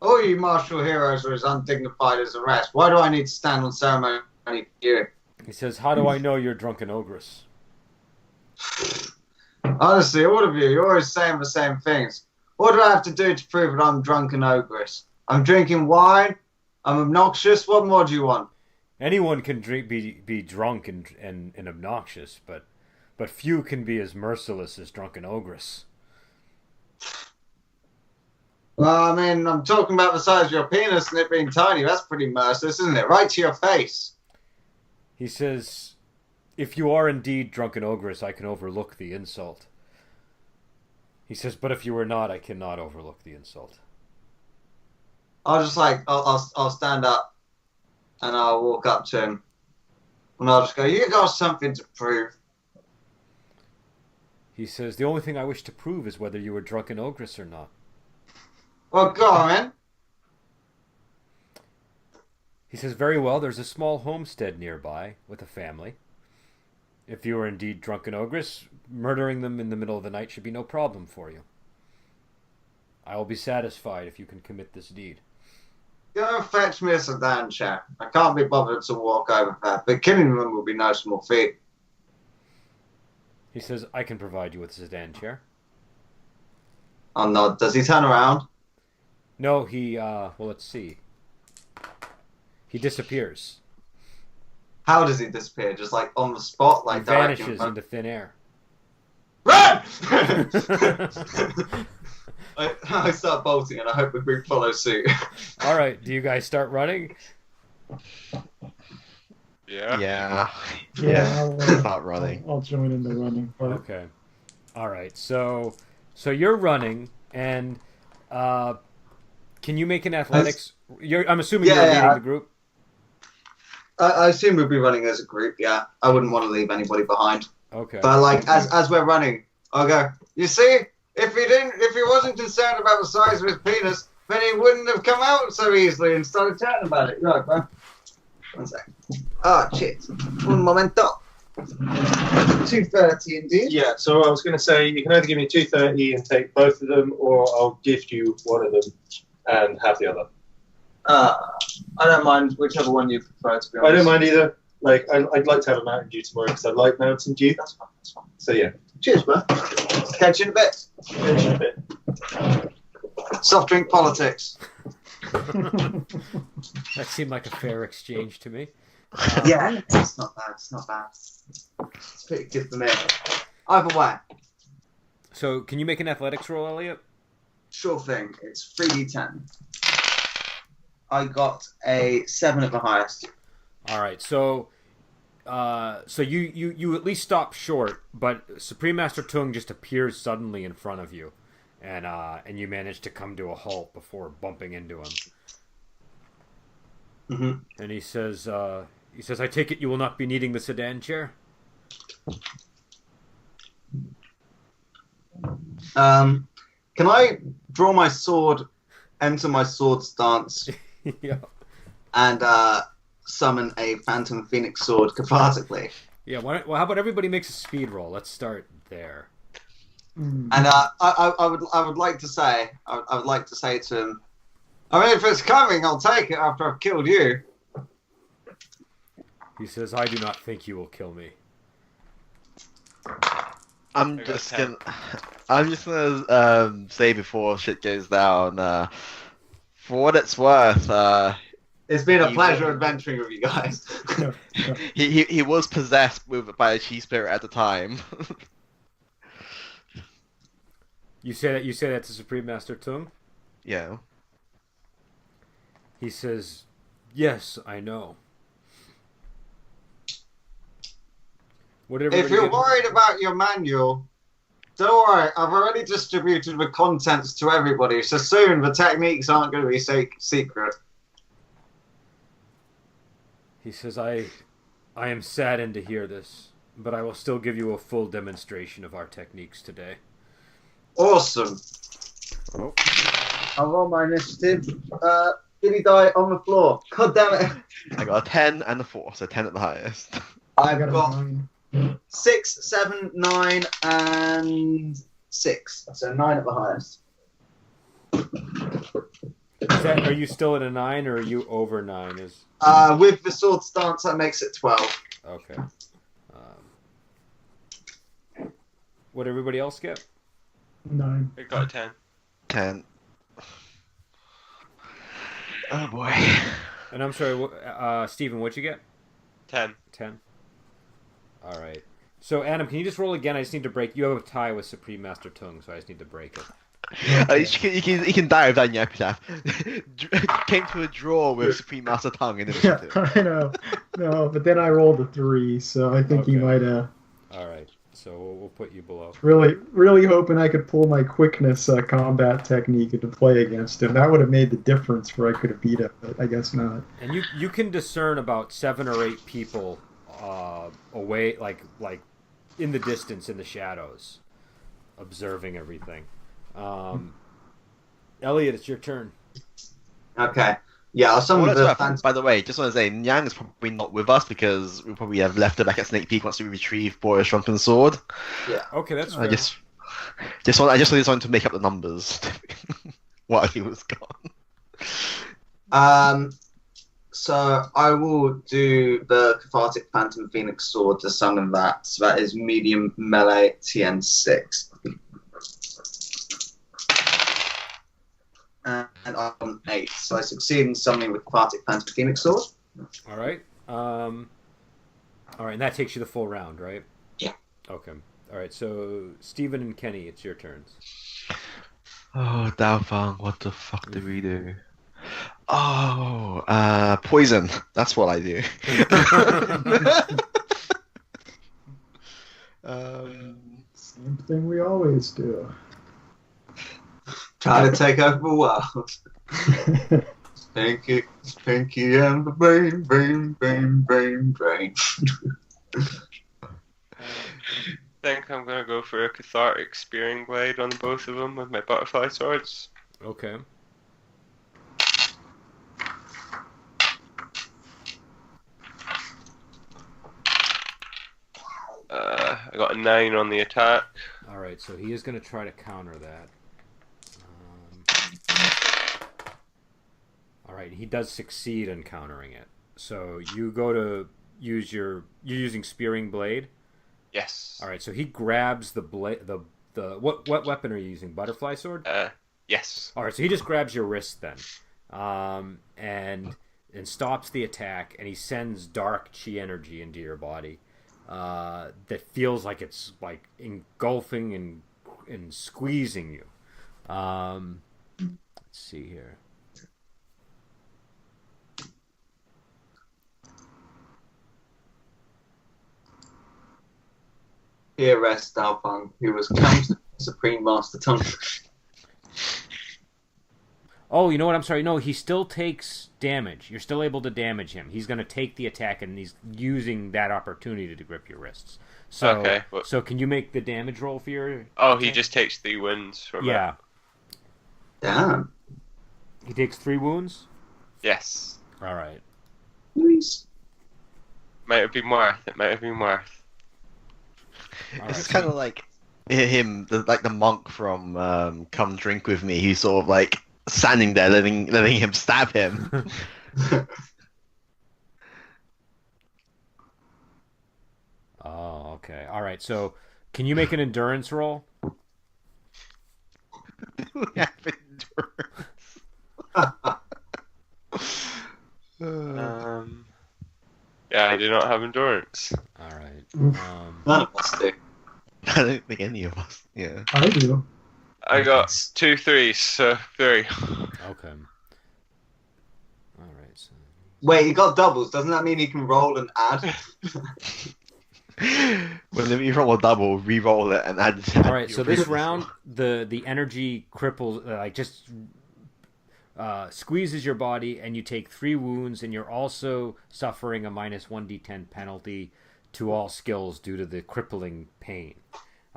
All you martial heroes are as undignified as the rest. Why do I need to stand on ceremony for you? He says, "How do I know you're drunken ogress?" Honestly, all of you, you're always saying the same things. What do I have to do to prove that I'm drunken ogress? I'm drinking wine. I'm obnoxious. What more do you want? Anyone can be drunk and obnoxious, but few can be as merciless as drunken ogress. Well, I mean, I'm talking about the size of your penis and it being tiny. That's pretty merciless, isn't it? Right to your face. He says, "If you are indeed drunken ogress, I can overlook the insult." He says, "But if you are not, I cannot overlook the insult." I'll stand up and I'll walk up to him and I'll just go, "You got something to prove." He says, "The only thing I wish to prove is whether you were drunken ogress or not." Well, go on, man. He says, very well, there's a small homestead nearby with a family. If you are indeed drunken ogress, murdering them in the middle of the night should be no problem for you. I will be satisfied if you can commit this deed. Go fetch me a sedan chair. I can't be bothered to walk over there, but killing them will be no small feat. He says, I can provide you with a sedan chair. I'll nod. Does he turn around? No, well, let's see. He disappears. How does he disappear? Just like on the spot, like He directly in vanishes front? into thin air. Run! I start bolting, and I hope the group follows suit. All right, do you guys start running? Yeah. Yeah. Yeah, Start running. I'll join in the running part. Okay. All right. So you're running, and can you make an athletics? I'm assuming you're leading the group. I assume we'll be running as a group. Yeah, I wouldn't want to leave anybody behind. Okay. But like as we're running, I'll go. You see, if he wasn't concerned about the size of his penis, then he wouldn't have come out so easily and started chatting about it. Right, bro. One sec. Oh, shit. Un momento. 2:30 indeed. Yeah, so I was going to say you can either give me 230 and take both of them, or I'll gift you one of them and have the other. I don't mind whichever one you prefer, to be honest. I don't mind either. Like, I'd like to have a Mountain Dew tomorrow because I like Mountain Dew. That's fine, that's fine. So yeah, Cheers, bro. Catch you in a bit. finish a bit. Soft drink politics. That seemed like a fair exchange to me. Yeah, it's not bad, it's not bad. It's pretty good for me. Either way, So can you make an athletics roll, Elliot? sure thing. It's 3d10. I got a 7 at the highest. All right. So you at least stop short, but Supreme Master Tung just appears suddenly in front of you, and you manage to come to a halt before bumping into him. Mm-hmm. And he says, I take it you will not be needing the sedan chair? Can I draw my sword, enter my sword stance, Yeah. and summon a Phantom Phoenix sword cathartically? Yeah. Well, how about everybody makes a speed roll? Let's start there. Mm. And I would like to say, I would like to say to him, I mean, if it's coming, I'll take it after I've killed you. He says, I do not think you will kill me. I'm I got just 10. gonna say before shit goes down. For what it's worth, It's been a He pleasure will. adventuring with you guys. Yeah, yeah. he was possessed by a chi spirit at the time. You say that to Supreme Master Tung? Yeah. He says, yes, I know. What did If everybody you're get? worried about your manual, don't worry. I've already distributed the contents to everybody, so soon the techniques aren't going to be secret. He says, I am saddened to hear this, but I will still give you a full demonstration of our techniques today. Awesome. Oh. I'll roll my initiative. Did he die on the floor? God damn it. I got a 10 and a 4, so 10 at the highest. I I've got a got 9. 6, 7, 9, and 6. So 9 at the highest. Are you still at a 9 or are you over 9? With the sword stance, that makes it 12. Okay. What everybody else get? 9. I got a 10. 10. Oh boy. And I'm sorry, Steven, what'd you get? 10. 10. All right. So, Adam, can you just roll again? I just need to break. You have a tie with Supreme Master Tung, so I just need to break it. You can die without your epitaph. Came to a draw with Supreme Master Tongue and Yeah, initiative. I know. No, but then I rolled a 3, so I think he Okay. might have. All right. So we'll put you below. Really hoping I could pull my quickness combat technique into play against him. That would have made the difference where I could have beat him, but I guess not. And you can discern about 7 or 8 people away, like in the distance, in the shadows, observing everything. Elliot, it's your turn. Okay. Yeah, Well, some of that's the worth. fans. By the way, just want to say, Nyang is probably not with us because we probably have left her back at Snake Peak once we retrieve Boris Shrunken Sword. Okay, that's fair. I just wanted to make up the numbers while he was gone. So I will do the Cathartic Phantom Phoenix Sword to summon that. So that is medium melee TN6. And I'm on 8. So I succeed in summoning the Cathartic Phantom Phoenix Sword. All right. All right, and that takes you the full round, right? Yeah. Okay. All right. So Stephen and Kenny, it's your turns. Oh, Daofang, what the fuck do we do? Oh, poison. That's what I do. Same thing we always do. Try to take over the world. Pinky and the brain. I think I'm gonna go for a cathartic spearing blade on both of them with my butterfly swords. Okay. I got a 9 on the attack. All right. So he is going to try to counter that. All right. He does succeed in countering it. So you go to use you're using spearing blade. Yes. All right. So he grabs the blade. What weapon are you using? Butterfly sword. Yes. All right. So he just grabs your wrist then, and stops the attack, and he sends dark chi energy into your body. That feels like it's like engulfing and squeezing you. Let's see here. Here rests Daofang, who was crowned Supreme Master Tung. Oh, you know what? I'm sorry. No, he still takes damage. You're still able to damage him. He's going to take the attack, and he's using that opportunity to grip your wrists. So, okay. So can you make the damage roll for your? Oh, he just takes 3 wounds from Yeah. it. Damn. He takes 3 wounds. Yes. All right. Nice. Might have been worth. It might have been worth. All It's right. kind of like him, like the monk from Come Drink With Me. He's sort of like standing there, letting him stab him. Oh, okay. All right. So, can you make an endurance roll? We have endurance. Yeah, I do not have endurance. All right. None of us do. I don't think any of us. Yeah. I do. I got 2 3s, so 3. Okay. All right. So... Wait, he got doubles. Doesn't that mean he can roll and add? When you roll a double, re-roll it and add. All right. So this round, the energy cripples, squeezes your body, and you take 3 wounds, and you're also suffering a minus 1d10 penalty to all skills due to the crippling pain.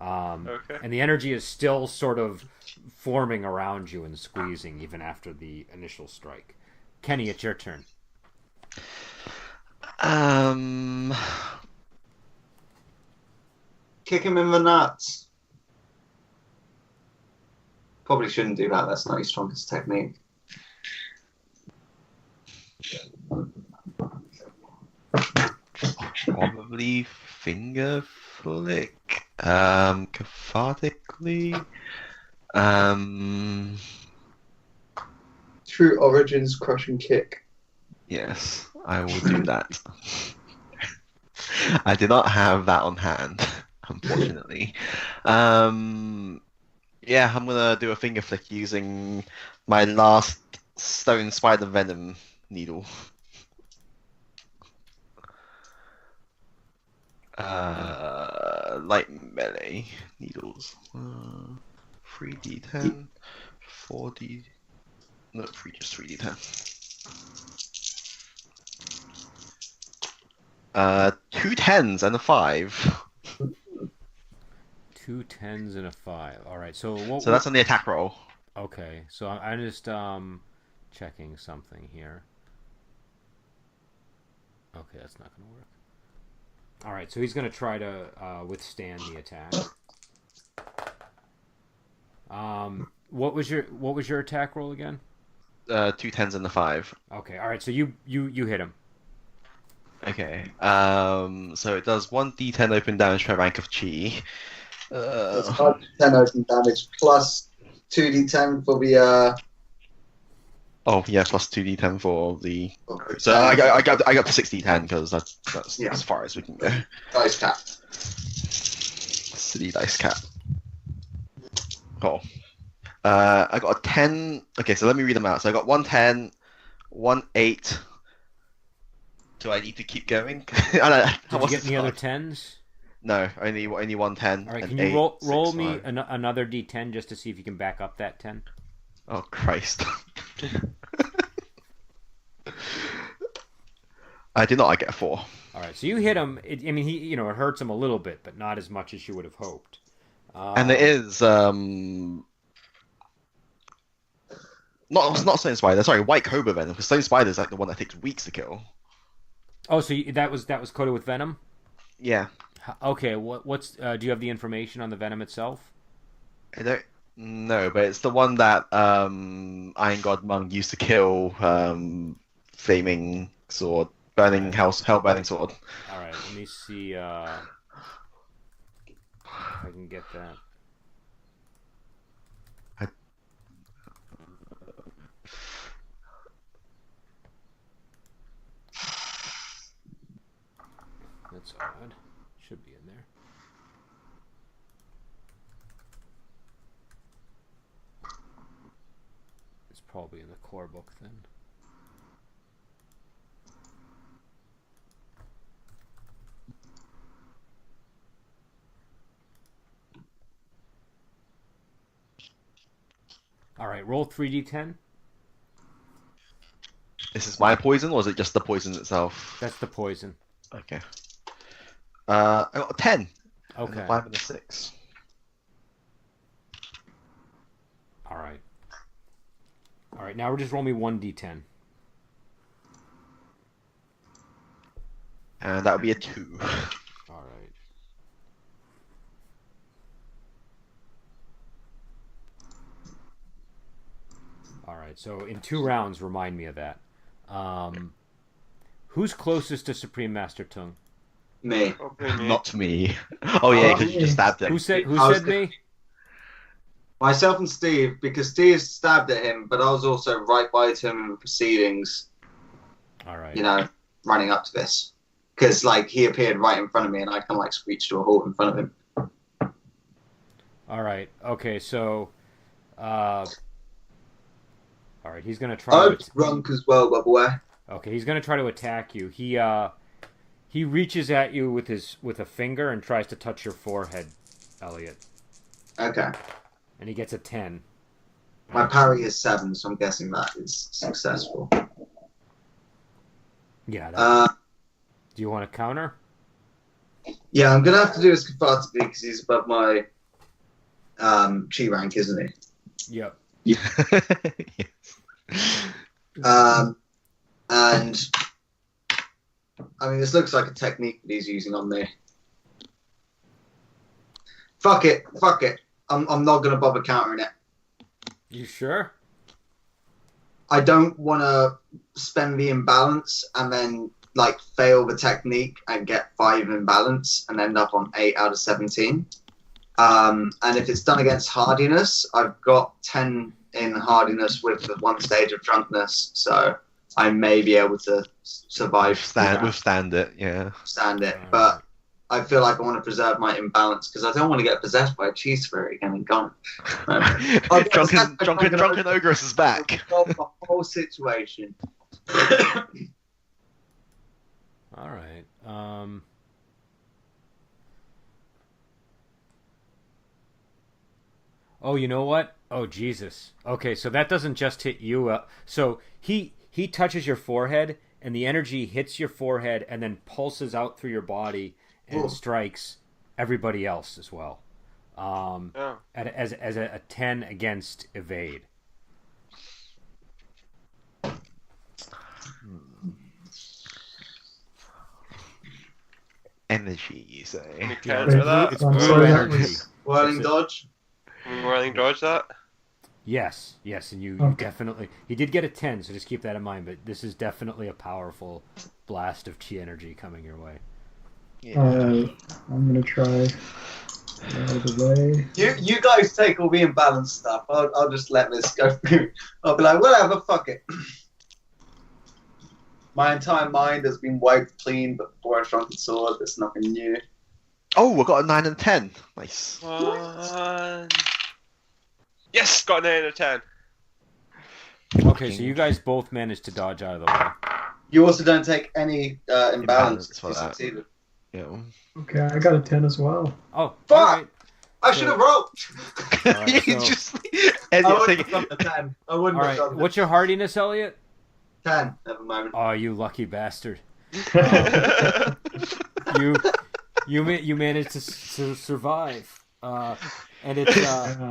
Okay. And the energy is still sort of forming around you and squeezing even after the initial strike. Kenny, it's your turn. Kick him in the nuts. Probably shouldn't do that. That's not his strongest technique. Probably finger flick. Cathartically. True Origins crushing kick. Yes, I will do that. I did not have that on hand, unfortunately. Yeah, I'm gonna do a finger flick using my last stone spider venom needle. Light melee needles. 3d10, 4d. No, just 3d10. 2 10s and a 5. 2 10s and a 5. All right. So what? So that's on the attack roll. Okay. So I just checking something here. Okay, that's not going to work. All right, so he's going to try to withstand the attack. What was your attack roll again? 2 10s and a 5. Okay, all right, so you hit him. Okay. So it does 1d10 open damage per rank of chi. It's 10 open damage plus 2d10 for the. Oh yeah, plus 2d10 for the. For So I got to 6d10 because that's Yeah. as far as we can go. dice cap. City dice cap. Cool. I got a 10. Okay, so let me read them out. So I got 1 10, 1 8. Do I need to keep going? I don't know. Did you get any other 10s? No, only 1 10. All right, and can you 8, roll 6, me 5. another d10 just to see if you can back up that 10? Oh Christ! I did not. I get a 4. All right, so you hit him. It hurts him a little bit, but not as much as you would have hoped. And it is not Stone Spider. Sorry, White Cobra Venom. Because Stone Spider is like the one that takes weeks to kill. Oh, so that was coated with venom? Yeah. Okay, what's do you have the information on the venom itself? I don't know, but it's the one that Iron God Monk used to kill Flaming Sword, Burning Hell Burning Sword. All right, let me see if I can get that. That's odd. Should be in there. It's probably in the core book then. All right, roll 3d10. This is my poison, or is it just the poison itself? That's the poison. Okay. I got a 10. Okay. And a 5 and a 6. All right. All right, now we're just roll me 1d10. And that would be a 2. All right. All right, so in 2 rounds, remind me of that. Who's closest to Supreme Master Tung? Me. Not me. Oh yeah, because you just stabbed him. Who said me? Myself and Steve, because Steve stabbed at him, but I was also right by him in the proceedings. All right. You know, running up to this, because like he appeared right in front of me, and I kind of like screeched to a halt in front of him. All right. Okay. So, all right. He's gonna try. I'm drunk as well, by the way. Okay. He's gonna try to attack you. He reaches at you with a finger and tries to touch your forehead, Elliot. Okay. And he gets a 10. My parry is 7, so I'm guessing that is successful. Yeah. Do you want to counter? Yeah, I'm gonna have to do this cathartically because he's above my chi rank, isn't he? Yep. And I mean, this looks like a technique that he's using on me. Fuck it. I'm not gonna bother countering it. You sure? I don't want to spend the imbalance and then like fail the technique and get 5 imbalance and end up on 8 out of 17. And if it's done against hardiness, I've got 10 in hardiness with the 1 stage of drunkenness, so I may be able to survive. Withstand it, yeah. Stand it, but I feel like I want to preserve my imbalance because I don't want to get possessed by a cheese spirit again and gone. Drunken Ogress is back. The whole situation. All right. Oh, you know what? Oh, Jesus. Okay, so that doesn't just hit you. So he touches your forehead, and the energy hits your forehead and then pulses out through your body and strikes everybody else as well. As a 10 against evade. energy, you say? Can you Yeah, counter that? it's I'm blue sorry, that energy. was- Whirling That's it. dodge. Can you whirling dodge that? Yes, and you Okay. definitely. He did get a 10, so just keep that in mind. But this is definitely a powerful blast of chi energy coming your way. Yeah. Alright, I'm gonna try out of the way. You guys take all the imbalanced stuff. I'll just let this go through. I'll be like, whatever, fuck it. My entire mind has been wiped clean, but before I shrunken sword, there's nothing new. Oh, we got a 9 and 10. Nice. Yes, got an 8 out of 10. Okay, so you guys both managed to dodge out of the way. You also don't take any Imbalance imbalance for if you that. succeeded. Yeah. Okay, I got a 10 as well. Oh, Fuck! all right. I should have rolled. Alright, You so- just I Elliot wouldn't have taking. done the 10. I wouldn't All have right. done What's your hardiness, Elliot? the 10 at the moment. Oh, you lucky bastard! You managed to survive, and it's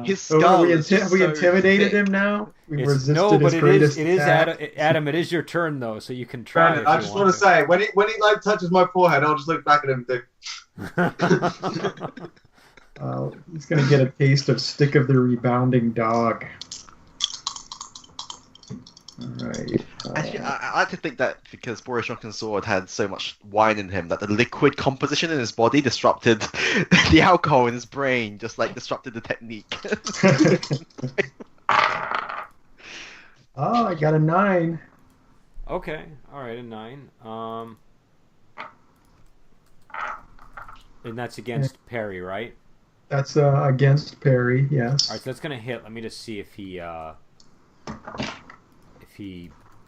His So skull we, is just have we so intimidated thick. him now? We've it's resisted no, his but it greatest is attack. Adam. It is your turn though, so you can try. Brandon, if I you just want to say, when he like touches my forehead, I'll just look back at him and do. He's going to get a taste of Stick of the Rebounding Dog. Alright. Actually, I like to think that because Boris Johnson's sword had so much wine in him that the liquid composition in his body disrupted the alcohol in his brain, just like disrupted the technique. Oh, I got a 9. Okay, all right, a 9. And that's against Perry, right? That's against Perry, yes. All right, so that's gonna hit. Let me just see if he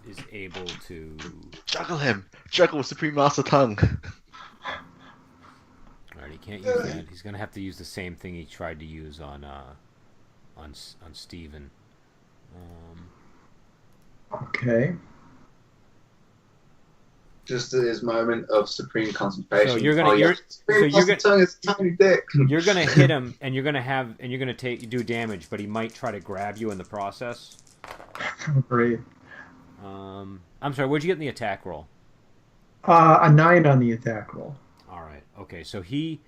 is able to. Juggle him! Juggle Supreme Master Tung! All right, he can't use that. He's gonna have to use the same thing he tried to use on Steven. Okay. Just at his moment of supreme concentration. So you're gonna- Oh, yeah. you're- Supreme so you're Master Tongue is a tiny dick. You're gonna hit him, and you're gonna do damage, but he might try to grab you in the process. Oh, great. I'm sorry. What'd you get in the attack roll? A 9 on the attack roll. All right. Okay. So he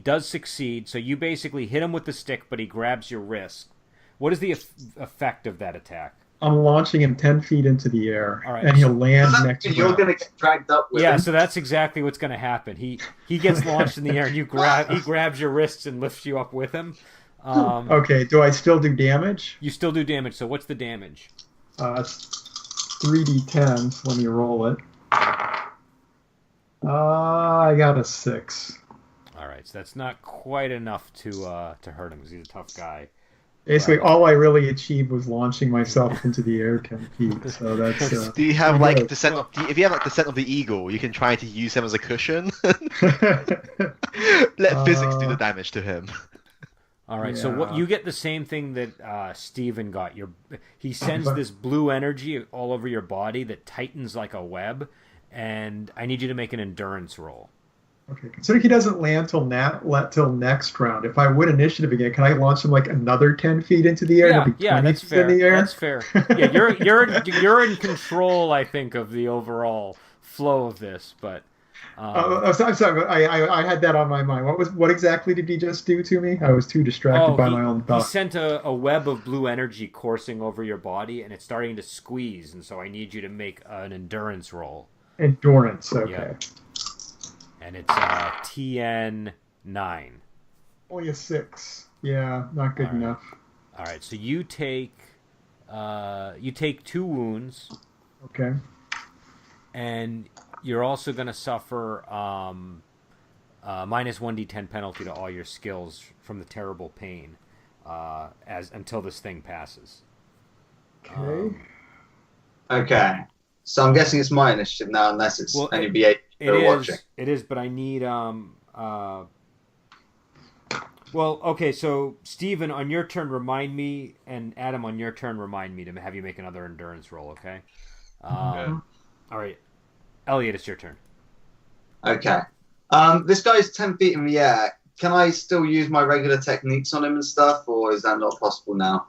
does succeed. So you basically hit him with the stick, but he grabs your wrist. What is the effect of that attack? I'm launching him 10 feet into the air, All right, and he'll land Does that next mean to you're going to get dragged up with Yeah. him? So that's exactly what's going to happen. He gets launched in the air, and he grabs your wrists and lifts you up with him. Okay, do I still do damage? You still do damage. So what's the damage? It's 3d10, so let me roll it. I got a 6. All right. So that's not quite enough to hurt him because he's a tough guy. Basically, Right. all I really achieved was launching myself into the air 10 feet, so that's... Do you have I like know. descent? If you have like descent of the eagle, you can try to use him as a cushion. Let physics do the damage to him. All right, so what Yeah. you get the same thing that Steven got. He sends this blue energy all over your body that tightens like a web, and I need you to make an endurance roll. Okay, considering he doesn't land till next round, if I win initiative again, can I launch him like another 10 feet into the air? Yeah, It'll be yeah, 20 that's feet fair. In the air? That's fair. Yeah, you're in control, I think, of the overall flow of this. But I'm sorry, I had that on my mind. What exactly did he just do to me? I was too distracted by my own he thoughts. sent a web of blue energy coursing over your body, and it's starting to squeeze. And so I need you to make an endurance roll. Endurance, okay. Yeah. And it's TN 9. Only a 6. Yeah, not good All right. enough. All right, so you take 2 wounds, Okay. and you're also going to suffer minus 1d10 penalty to all your skills from the terrible pain until this thing passes. Okay. Okay. So I'm guessing it's my initiative now, unless it's only BA watching. It is, but I need well, okay, so Steven, on your turn, remind me, and Adam, on your turn, remind me to have you make another endurance roll, okay? All right. Elliot, it's your turn. Okay. This guy's 10 feet in the air. Can I still use my regular techniques on him and stuff, or is that not possible now?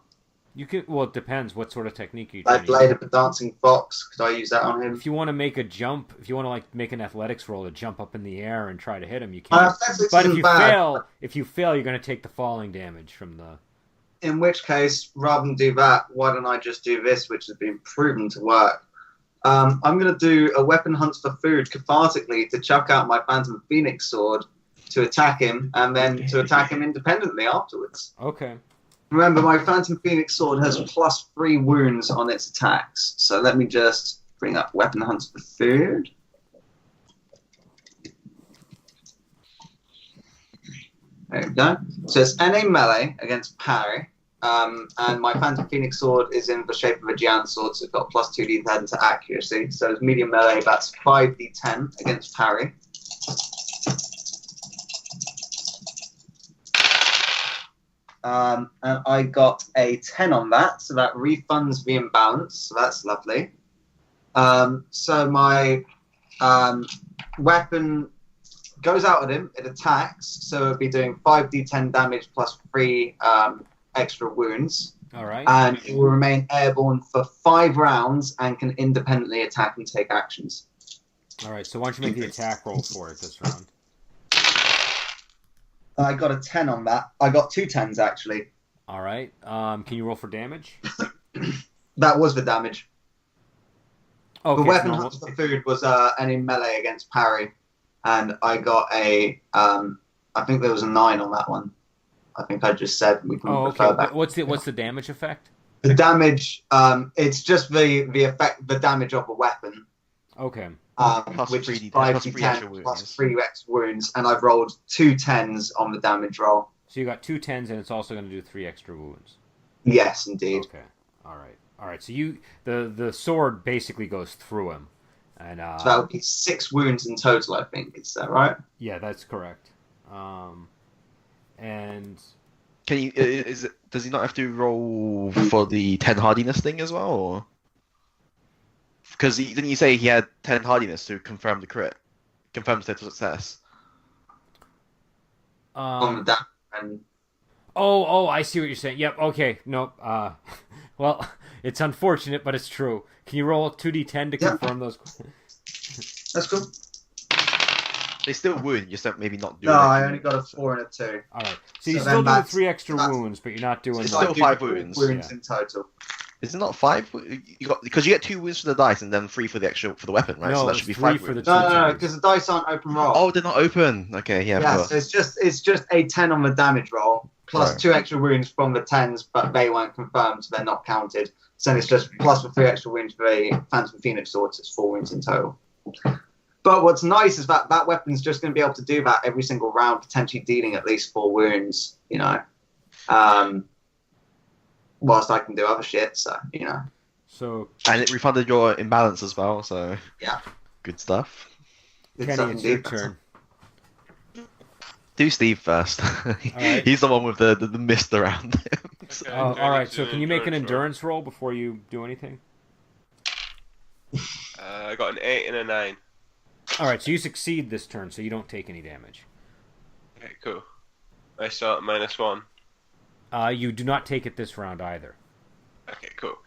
You can. Well, it depends. What sort of technique you Like Blade of the Dancing Fox. Could I use that on him? If you want to make a jump, if you want to like make an athletics roll to jump up in the air and try to hit him, you can. Athletics But if isn't you bad. fail, you're going to take the falling damage from the. In which case, rather than do that, why don't I just do this, which has been proven to work? I'm going to do a weapon hunt for food cathartically to chuck out my Phantom Phoenix sword to attack him, and then to attack him independently afterwards. Okay. Remember, my Phantom Phoenix sword has +3 wounds on its attacks. So let me just bring up weapon hunt for food. There we go. So it's NA melee against parry. And my Phantom Phoenix sword is in the shape of a giant sword, so it's got +2d10 to accuracy. So it's medium melee, that's 5d10 against parry. And I got a 10 on that, so that refunds the imbalance, so that's lovely. So my weapon goes out at him, it attacks, so it'll be doing 5d10 damage +3 extra wounds. All right. And it will remain airborne for 5 rounds and can independently attack and take actions. All right. So why don't you make the attack roll for it this round? I got a 10 on that. I got 2 10s actually. All right. Can you roll for damage? That was the damage. Okay. The weapon so hunt for food was any melee against parry, and I got a I think there was a 9 on that one. I think I just said we can refer back. What's the damage effect? The damage, it's just the effect, the damage of a weapon. Okay. Which is 3d10, 5d10 +3 extra wounds, and I've rolled 2 10s on the damage roll. So you got 2 10s, and it's also going to do 3 extra wounds. Yes, indeed. Okay. All right. So the sword basically goes through him, and So that would be 6 wounds in total, I think. Is that right? yeah, that's correct. And Can you? Does he not have to roll for the 10 hardiness thing as well? Or? Because didn't you say he had 10 hardiness to confirm the crit, confirm the success? On the damage. And Oh, I see what you're saying. Yep. Okay. Nope. Well, it's unfortunate, but it's true. Can you roll 2d10 to confirm those? that's cool. They still wound, just maybe not do. No, I only got a 4 and a 2. All right. So you're So still then doing 3 extra wounds, but you're not doing. It's the- still I do 5 4 wounds. Wounds Yeah. in total. Is it not 5? Because you get 2 wounds for the dice and then 3 for the weapon, right? No, so that it's should be 3 5 for the wounds. two. No, because the dice aren't open roll. Oh, they're not open. Okay, yeah. yeah, of so course. it's just a 10 on the damage roll, plus Right. 2 extra wounds from the 10s, but they weren't confirmed, so they're not counted. So it's just plus the 3 extra wounds for a Phantom Phoenix sword, so it's 4 wounds in total. But what's nice is that weapon's just going to be able to do that every single round, potentially dealing at least 4 wounds, whilst I can do other shit, so. So And it refunded your imbalance as well, so Yeah. good stuff. It's Kenny, it's your indeed. turn. Do Steve first. right. He's the one with the mist around him. So- Okay, All turn right. into So an can you make an roll. endurance roll before you do anything? I got an 8 and a 9. All right. So you succeed this turn, so you don't take any damage. Okay, cool. I start at -1. You do not take it this round either. Okay, cool.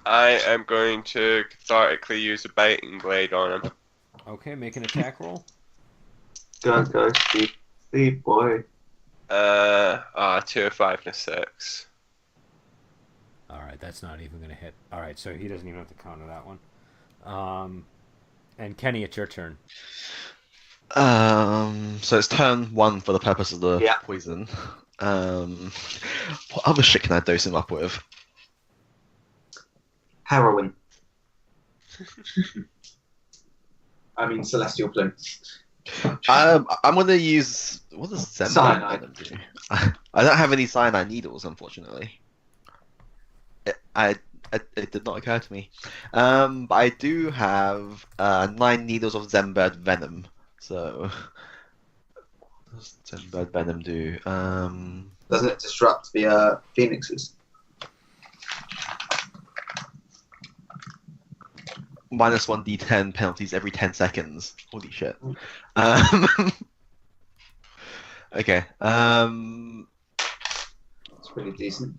I am going to cathartically use a biting blade on him. Okay. Make an attack roll. Go, Steve. Steve, boy. 2, a 5, and a 6. All right. That's not even going to hit. All right. So he doesn't even have to counter that one. And Kenny, it's your turn. So it's turn 1 for the purpose of the Yeah. poison. What other shit can I dose him up with? Heroin. I mean, Celestial Plume. I'm gonna use what does Zen Cyanide. venom do? I don't have any cyanide needles, unfortunately. It did not occur to me. But I do have 9 needles of Zenbird venom. So what does Zenbird venom do? Doesn't it disrupt the phoenixes? -1 d10 penalties every 10 seconds. Holy shit. Okay. It's pretty decent.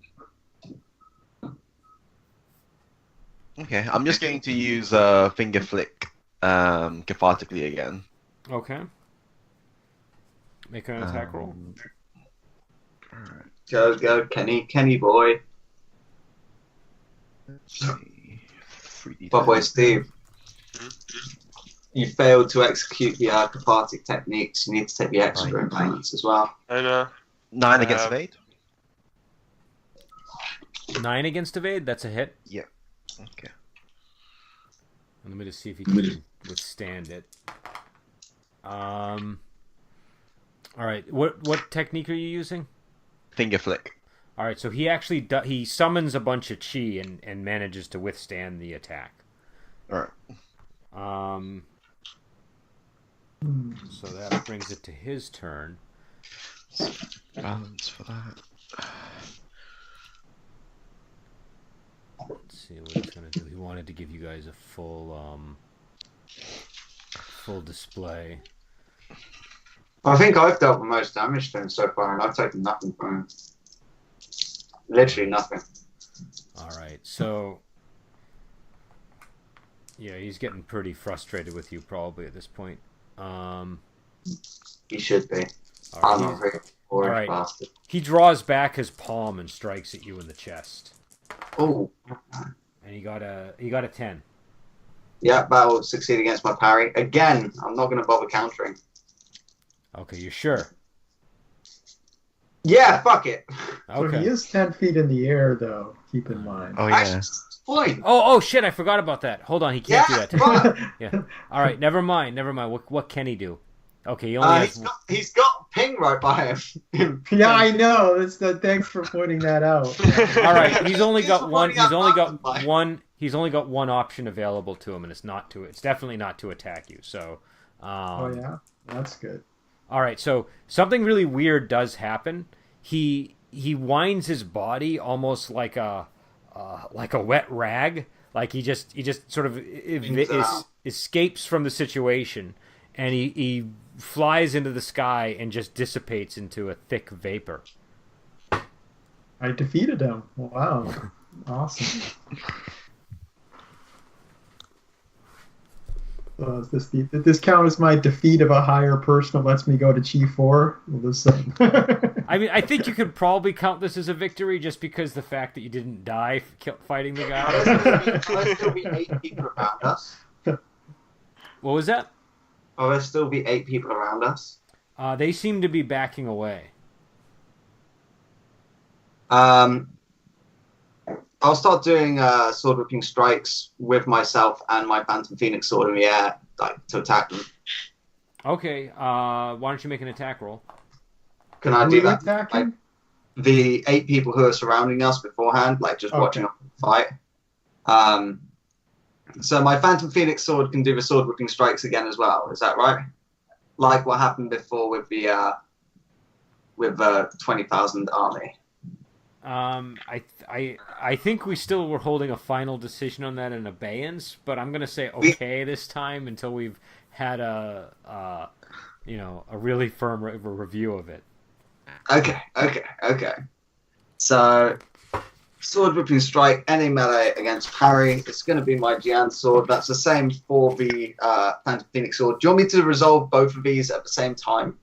Okay, I'm just going to use finger flick cathartically again. Okay. Make an attack roll. Alright, Go, Kenny boy. let's see. 3D10. By the way, Steve, you failed to execute the cathartic techniques. You need to take the extra payments as well. I know. 9 against evade? 9 against evade. That's a hit. Yeah. Okay. Let me just see if he can withstand it. All right. What technique are you using? Finger flick. All right. So he actually he summons a bunch of chi and manages to withstand the attack. Alright. So that brings it to his turn. Balance for that. Let's see what he's gonna do. He wanted to give you guys a full display. I think I've dealt the most damage to him so far, and I've taken nothing from him. Literally nothing. All right. So yeah, he's getting pretty frustrated with you probably at this point. He should be. All I'm right, not very boring Alright. bastard. he draws back his palm and strikes at you in the chest. Oh, And he got a 10. yeah, that will succeed against my parry. Again, I'm not going to bother countering. Okay, you sure? Yeah, fuck it. So Okay. he is 10 feet in the air, though. Keep in mind. Oh, yeah. Actually, fine. Oh shit! I forgot about that. Hold on, he can't do Yeah, that. fuck. Yeah. All right, never mind. What can he do? Okay, he only has. He's got ping right by him. Yeah, I know. Thanks for pointing that out. All right, he's only Thanks got for one. pointing He's out only mountain got bike. one. He's only got one option available to him, and it's not to. It's definitely not to attack you. So. Oh yeah, that's good. All right, so something really weird does happen. He winds his body almost like a wet rag. Like he just sort of escapes from the situation, and he flies into the sky and just dissipates into a thick vapor. I defeated him. Wow, awesome. Does this count as my defeat of a higher person that lets me go to Chi 4? I mean, I think you could probably count this as a victory just because the fact that you didn't die fighting the guy. There'll still be 8 people around us. What was that? Oh, there'll still be 8 people around us. They seem to be backing away. I'll start doing sword whipping strikes with myself and my Phantom Phoenix sword in the air, like to attack them. Okay, why don't you make an attack roll? Can I do that? Attacking? Like, the 8 people who are surrounding us beforehand, like just watching us fight. So my Phantom Phoenix sword can do the sword whipping strikes again as well. Is that right? Like what happened before with the 20,000 army. I think we still were holding a final decision on that in abeyance, but I'm gonna say okay this time until we've had a really firm review of it. Okay. So, sword whipping strike, any melee against parry. It's going to be my Jian sword. That's the same for the Phantom Phoenix sword. Do you want me to resolve both of these at the same time?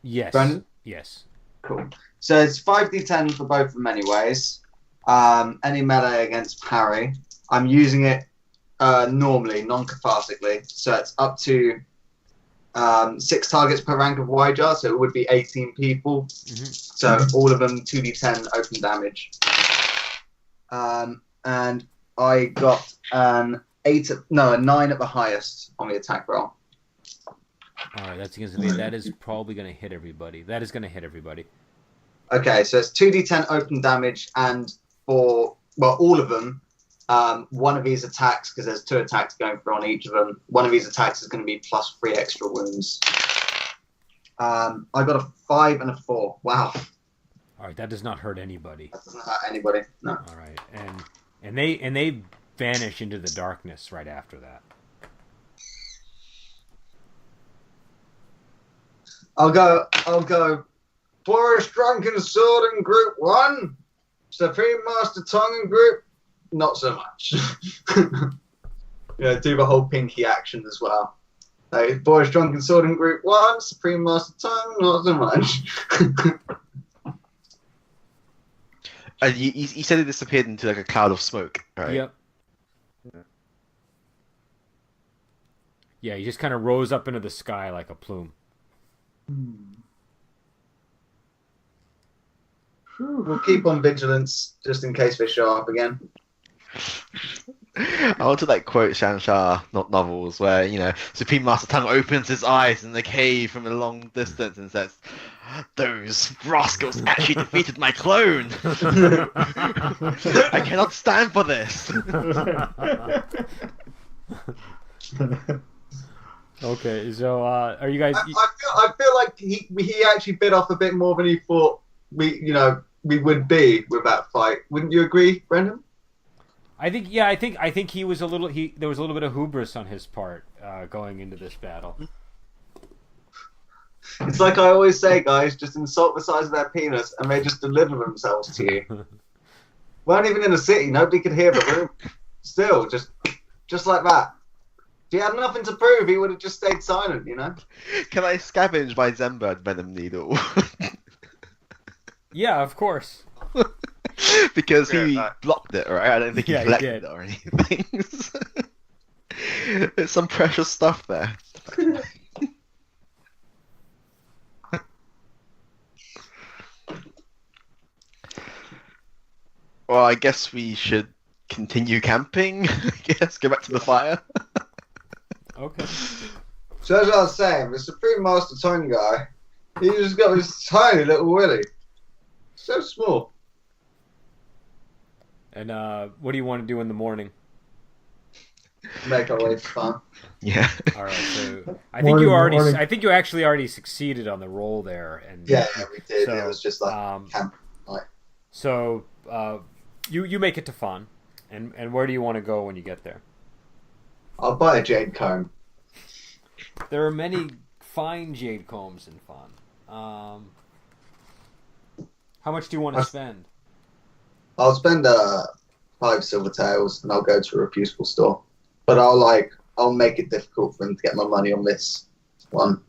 Yes. Brendan? Yes. Cool. So it's 5d10 for both of them anyways. Any melee against parry. I'm using it normally, non-cathartically. So it's up to 6 targets per rank of Yjar, so it would be 18 people. Mm-hmm. So all of them 2d10 open damage. And I got a 9 at the highest on the attack roll. All right, that's against me. That is probably going to hit everybody. That is going to hit everybody. Okay, so it's 2d10 open damage, and for all of them, one of these attacks, because there's 2 attacks going through on each of them, one of these attacks is going to be plus 3 extra wounds. I got a 5 and a 4. Wow. All right, that does not hurt anybody. That doesn't hurt anybody. No. All right, and they vanish into the darkness right after that. I'll go. Boris Drunken Sword in Group 1. Supreme Master Tung in Group not so much. Do the whole pinky action as well. Like, Boris Drunken Sword in Group 1, Supreme Master Tongue, not so much. And he said it disappeared into like a cloud of smoke, right? Yep. Yeah, he just kind of rose up into the sky like a plume. We'll keep on vigilance just in case they show up again. I want to like quote Shansha novels where, you know, Supreme Master Tongue opens his eyes in the cave from a long distance and says, "Those rascals actually defeated my clone! I cannot stand for this!" Okay, so are you guys? I feel like he actually bit off a bit more than he thought we would be with that fight. Wouldn't you agree, Brendan? I think he was a little. There was a little bit of hubris on his part going into this battle. It's like I always say, guys, just insult the size of their penis and they just deliver themselves to you. We weren't even in a city, nobody could hear the room. Still, just like that. If he had nothing to prove, he would have just stayed silent, you know? Can I scavenge my Zenbird Venom Needle? Yeah, of course. Because he blocked it, right? I don't think he Yeah, he collected did. it or anything. There's some precious stuff there. Well, I guess we should continue camping. I guess go back to the fire. Okay. So as I was saying, the Supreme Master Tongue guy, he just got this tiny little willy. So small. And what do you want to do in the morning? Make our way fun. Yeah. All right. So I Morning. think you actually already succeeded on the roll there. And Yeah, we did. So, It was just like camp. So you make it to Fawn, and where do you want to go when you get there? I'll buy a jade comb. There are many fine jade combs in Fawn. How much do you want to spend? I'll spend 5 silver tails and I'll go to a reputable store. But I'll make it difficult for him to get my money on this one.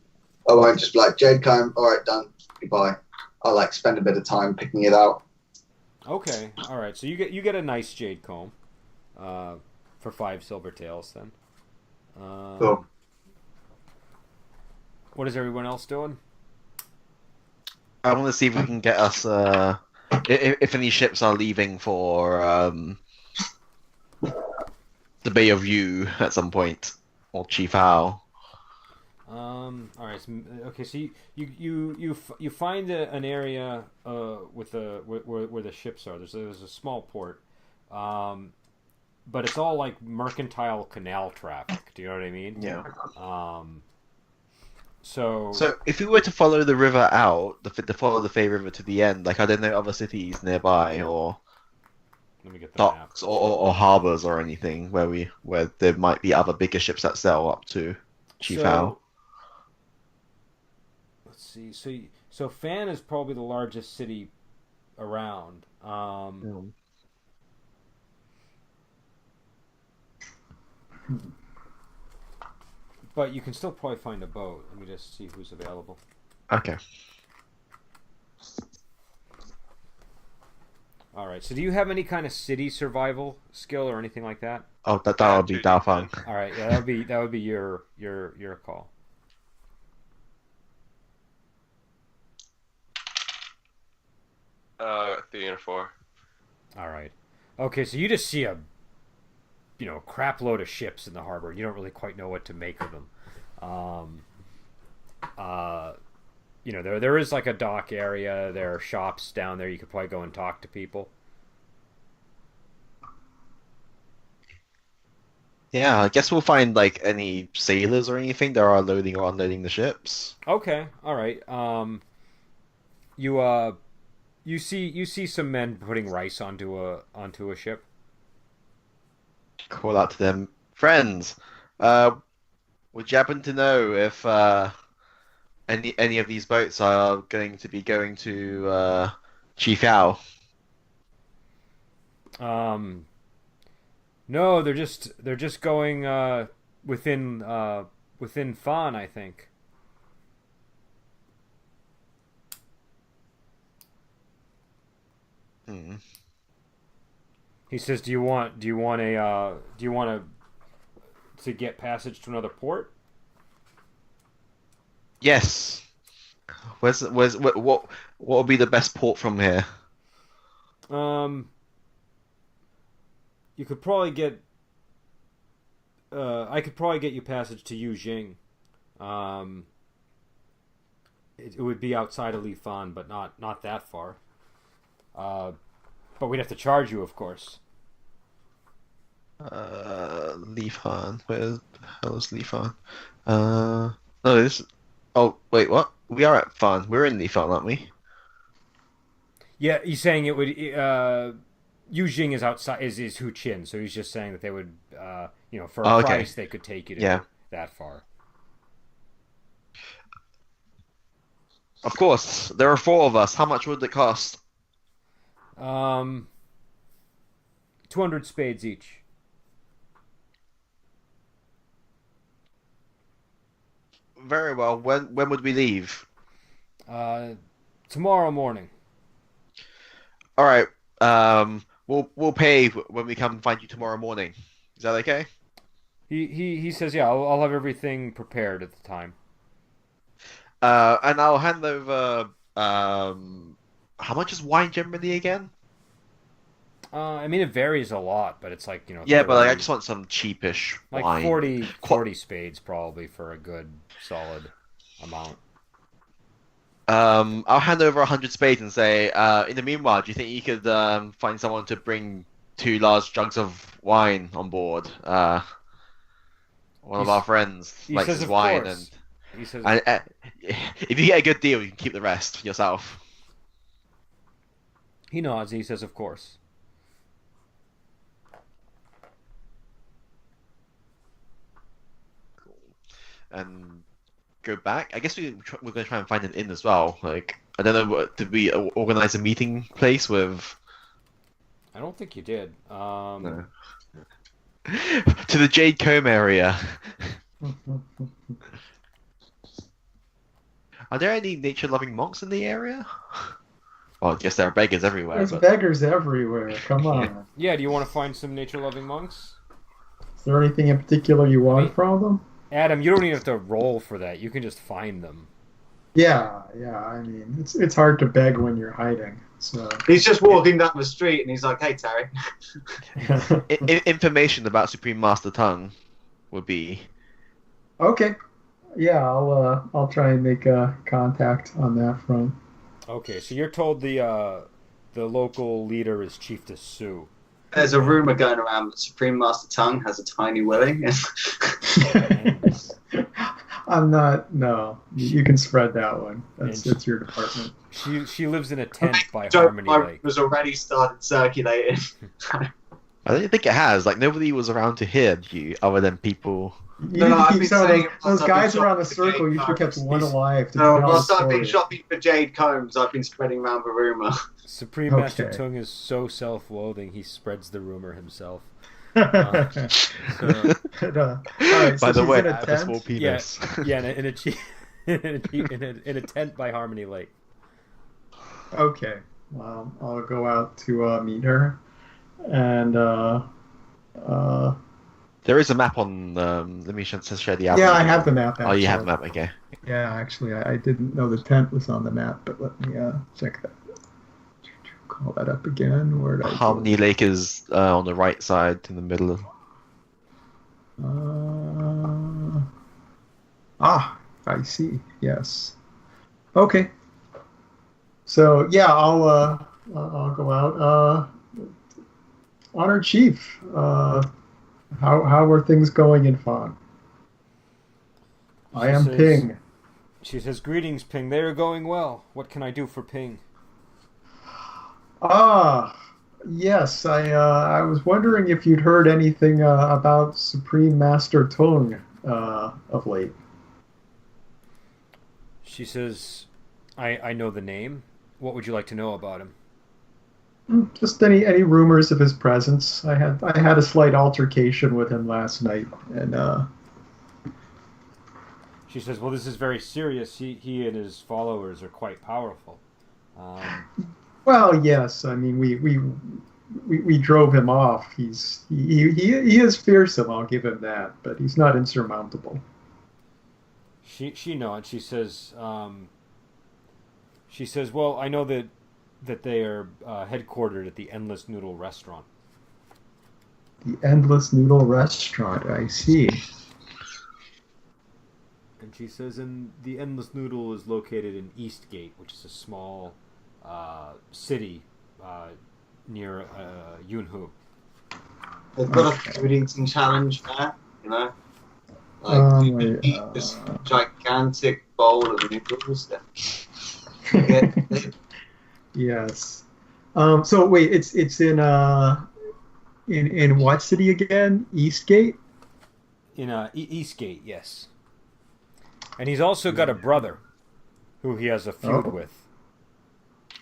I won't just be like, jade comb, alright, done, goodbye. I'll spend a bit of time picking it out. Okay. All right. So you get a nice jade comb, for 5 silver tails then. Cool. What is everyone else doing? I want to see if we can get us if any ships are leaving for the Bay of Yu at some point, or Chief Hao. All right. So, okay. So you find an area with where the ships are. There's a small port, but it's all like mercantile canal traffic. Do you know what I mean? Yeah. So if we were to follow the river out, to follow the Fey River to the end, like are there no other cities nearby, or let me get the map. docks, or harbors, or anything where there might be other bigger ships that sail up to Chief Hao? Let's see. So Fan is probably the largest city around. But you can still probably find a boat. Let me just see who's available. Okay. All right. So do you have any kind of city survival skill or anything like that? Oh, that would be Daofang. All right. Yeah, that would be your call. Three and a 4. All right. Okay. So you just see a crap load of ships in the harbor. You don't really quite know what to make of them. There is like a dock area. There are shops down there. You could probably go and talk to people. Yeah, I guess we'll find like any sailors or anything that are loading or unloading the ships. Okay. All right. You see some men putting rice onto a ship. Call out to them, friends. Would you happen to know if any of these boats are going to be going to Chief Yao? No, they're just going within Fawn, I think. Hmm. He says, do you want to get passage to another port? Yes. What will be the best port from here? Um, you could probably get. I could probably get you passage to Yujing. Um, it would be outside of Li Fan, but not that far. But we'd have to charge you, of course. Leafan. Where the hell is Leafan? No, this. Oh, wait, what? We are at Fan. We're in Leafan, aren't we? Yeah, he's saying it would. Yujing is outside. Is Huchin, so he's just saying that they would. For a Oh, okay. price, they could take you to Yeah. that far. Of course. There are four of us. How much would it cost? 200 spades each. Very well. When would we leave? Tomorrow morning. All right. We'll pay when we come find you tomorrow morning. Is that okay? He says, yeah, I'll have everything prepared at the time. And I'll hand over. How much is wine generally again? I mean, it varies a lot, but it's like, Yeah, but I 30 just want some cheapish like wine. 40 spades probably for a good solid amount. I'll hand over 100 spades and say, in the meanwhile, do you think you could find someone to bring 2 large jugs of wine on board? One of our friends He likes says, his of wine, course. He says, and if you get a good deal, you can keep the rest for yourself. he nods. He says, of course. And go back. I guess we're going to try and find an inn as well. Like, I don't know, did we organize a meeting place with? I don't think you did. No. To the Jade Comb area. Are there any nature-loving monks in the area? Well, I guess there are beggars everywhere. There's But... beggars everywhere. Come on. Yeah, do you want to find some nature-loving monks? Is there anything in particular you want from them? Adam, you don't even have to roll for that. You can just find them. Yeah. I mean, it's hard to beg when you're hiding. So He's just walking down the street and he's like, "Hey, Terry." Information about Supreme Master Tung would be... okay. Yeah, I'll try and make a contact on that front. Okay, so you're told the local leader is Chiefess Sue. There's a rumor going around that Supreme Master Tung has a tiny willy. I'm not. No, you can spread that one. It's your department. She lives in a tent by Joke Harmony Lake. was already started circulating. I don't think it has. Like, nobody was around to hear you other than people... You No, need to I've keep been some of saying those, it whilst I've guys been around the shopping for circle. You should have kept Jade one Combs. alive to No, tell the whilst I've been story. shopping for Jade Combs, I've been spreading around the rumor. Supreme Master Okay. Tung is so self-loathing, he spreads the rumor himself. But, all right, so By the she's way, in I a have a small tent. penis. Yeah, in a tent by Harmony Lake. Okay, well, I'll go out to meet her, and There is a map on... let me share the app. yeah, I have the map. Oh, you have actually. the map, okay. Yeah, actually, I didn't know the tent was on the map, but let me check that. Call that up again. Where did I Harmony Lake is on the right side, in the middle of... I see. Yes. Okay. So yeah, I'll go out. Honor Chief, how are things going in Fawn? I am says- Ping. She says, "Greetings, Ping. They are going well. What can I do for Ping?" Yes. I was wondering if you'd heard anything about Supreme Master Tung of late. She says, I know the name. What would you like to know about him?" Just any rumors of his presence. I had a slight altercation with him last night, and She says, "Well, this is very serious. He and his followers are quite powerful." well, yes. I mean, we drove him off. He is fearsome. I'll give him that, but he's not insurmountable. She nods. She says, "Well, I know that they are headquartered at the Endless Noodle restaurant." The Endless Noodle Restaurant. I see. And she says, "And the Endless Noodle is located in Eastgate, which is a small city near Yunhu." They've got a food eating challenge there, you know? Like, you can eat this gigantic bowl of noodles. Yes. So wait, it's in what city again? Eastgate? In Eastgate, yes. And he's also got a brother who he has a feud with.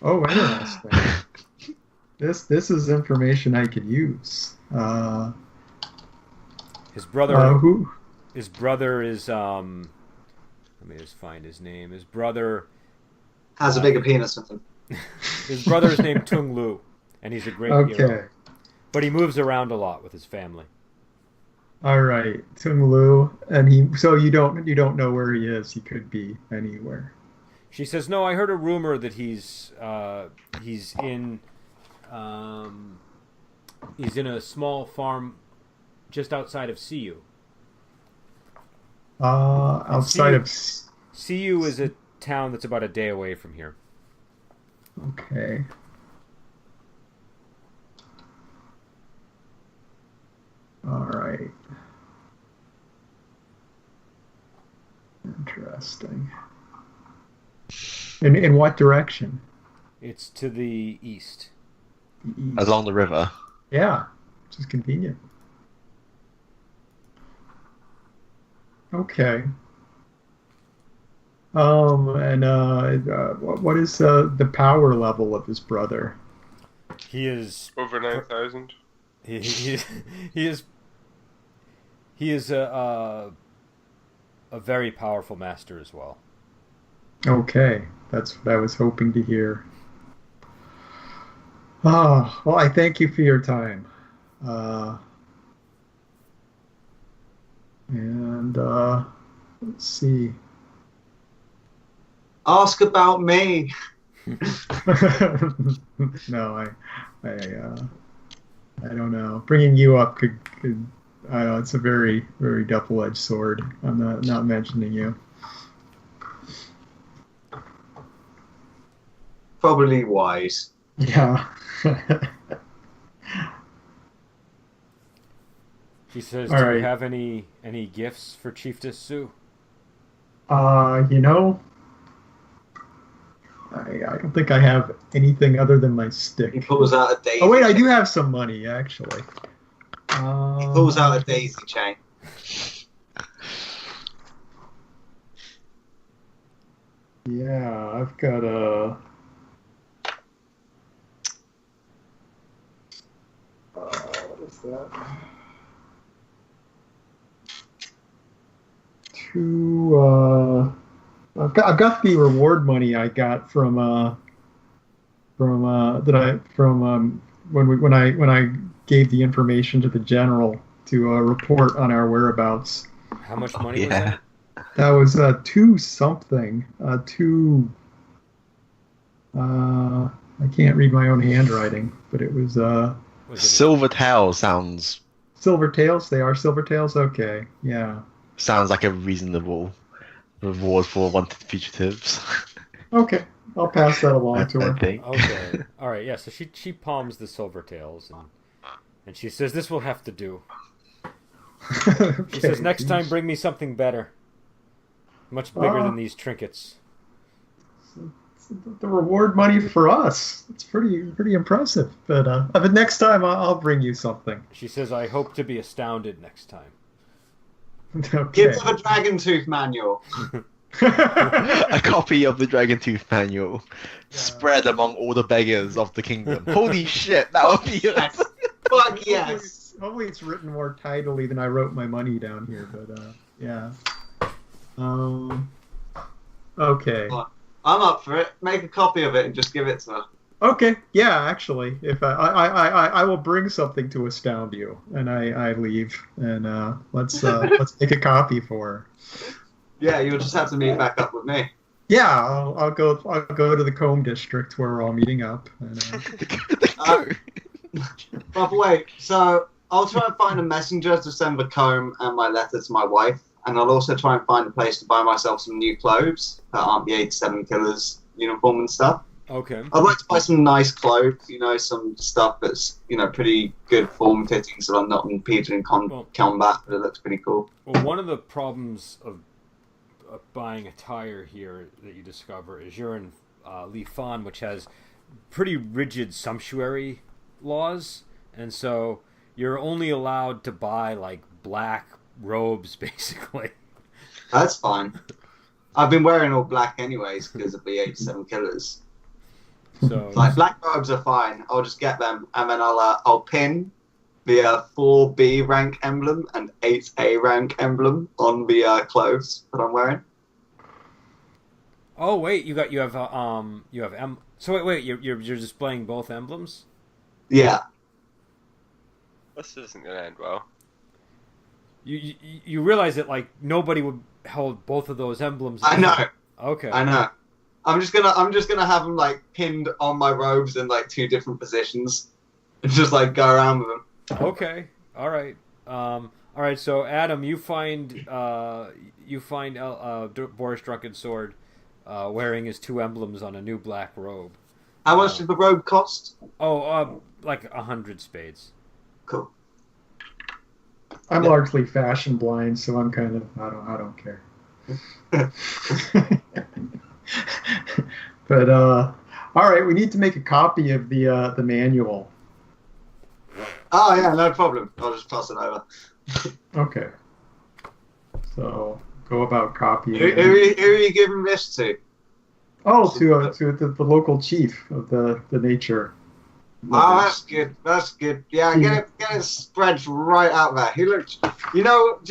Oh, interesting. This is information I could use. His brother. Who? His brother is Let me just find his name. His brother has a bigger penis than him. His brother is named Tung Lu, and he's a great hero. But he moves around a lot with his family. All right, Tung Lu, and so you don't know where he is. He could be anywhere. She says, "No, I heard a rumor that he's in a small farm just outside of Siu." Outside of Siu is a town that's about a day away from here. Okay. All right. Interesting. In what direction? It's to the east. Along the river. Yeah, which is convenient. Okay. And what is the power level of his brother? He is over 9,000. He is a very powerful master as well. Okay, that's what I was hoping to hear. Oh, well, I thank you for your time. And let's see. Ask about me. No, I don't know. Bringing you up could I don't know. It's a very, very double-edged sword. I'm not mentioning you. Probably wise. Yeah. She says, All "Do right. you have any gifts for Chiefess Sue?" You know, I don't think I have anything other than my stick. He pulls out a daisy. Oh wait, I do have some money actually. He pulls out a daisy chain. Yeah, I've got a. What is that? I've got the reward money I got from when I gave the information to the general to report on our whereabouts. How much money was that? That was 2 something. I can't read my own handwriting, but it was Silver Tail sounds silver tails. They are silver tails. Okay, yeah. Sounds like a reasonable reward for wanted fugitives. Okay, I'll pass that along to her. I think. Okay. All right. Yeah. So she palms the silver tails and she says, "This will have to do." She says, "Next time, bring me something better, much bigger than these trinkets." The reward money for us. It's pretty impressive. But next time I'll bring you something. She says, "I hope to be astounded next time." Okay. Give them a dragon tooth manual. A copy of the Dragon Tooth manual spread among all the beggars of the kingdom. Holy shit, that would be Yes. Fuck yes. Hopefully it's written more tidily than I wrote my money down here, but yeah. Okay. I'm up for it. Make a copy of it and just give it to her. Okay. Yeah, actually, if I will bring something to astound you, and I leave, and let's make a copy for her. Yeah, you'll just have to meet back up with me. Yeah, I'll go to the Combe district where we're all meeting up. And, But wait, so I'll try and find a messenger to send the comb and my letter to my wife, and I'll also try and find a place to buy myself some new clothes that aren't the 87 Killers uniform and stuff. Okay. I'd like to buy some nice clothes, some stuff that's, pretty good form fitting so I'm not impeded in combat, but it looks pretty cool. Well, one of the problems of buying attire here that you discover is you're in Li Fan, which has pretty rigid sumptuary laws, and so you're only allowed to buy like black robes, basically. That's fine. I've been wearing all black anyways because of the 87 Killers. So black robes are fine. I'll just get them, and then I'll pin the 4B rank emblem and 8A rank emblem on the clothes that I'm wearing. Oh wait, you have So wait, you're displaying both emblems? Yeah. This isn't gonna end well. You realize that like nobody would hold both of those emblems. I know. Okay. I know. I'm just gonna have them like pinned on my robes in like 2 different positions, and just like go around with them. Okay. All right. All right. So Adam, you find Boris Drunkensword wearing his 2 emblems on a new black robe. How much did the robe cost? Oh, like 100 spades. Cool. I'm largely fashion blind, so I'm kind of I don't care. But all right, we need to make a copy of the manual. Oh yeah, no problem. I'll just toss it over. Okay. So go about copying. Who are you giving this to? Oh, to the local chief of the nature. Oh, that's good. That's good. Yeah, get it spread right out there. He looked. Do you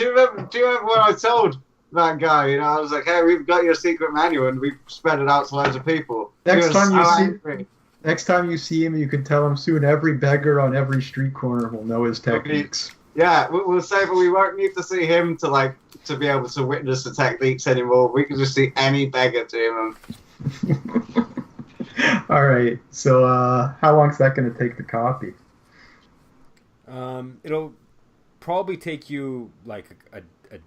remember what I told that guy? I was like, hey, we've got your secret manual and we've spread it out to loads of people. Next time you see him, you can tell him soon every beggar on every street corner will know his techniques. Yeah, we'll say, but we won't need to see him to be able to witness the techniques anymore. We can just see any beggar doing them. All right. So, how long is that going to take to copy? It'll probably take you like a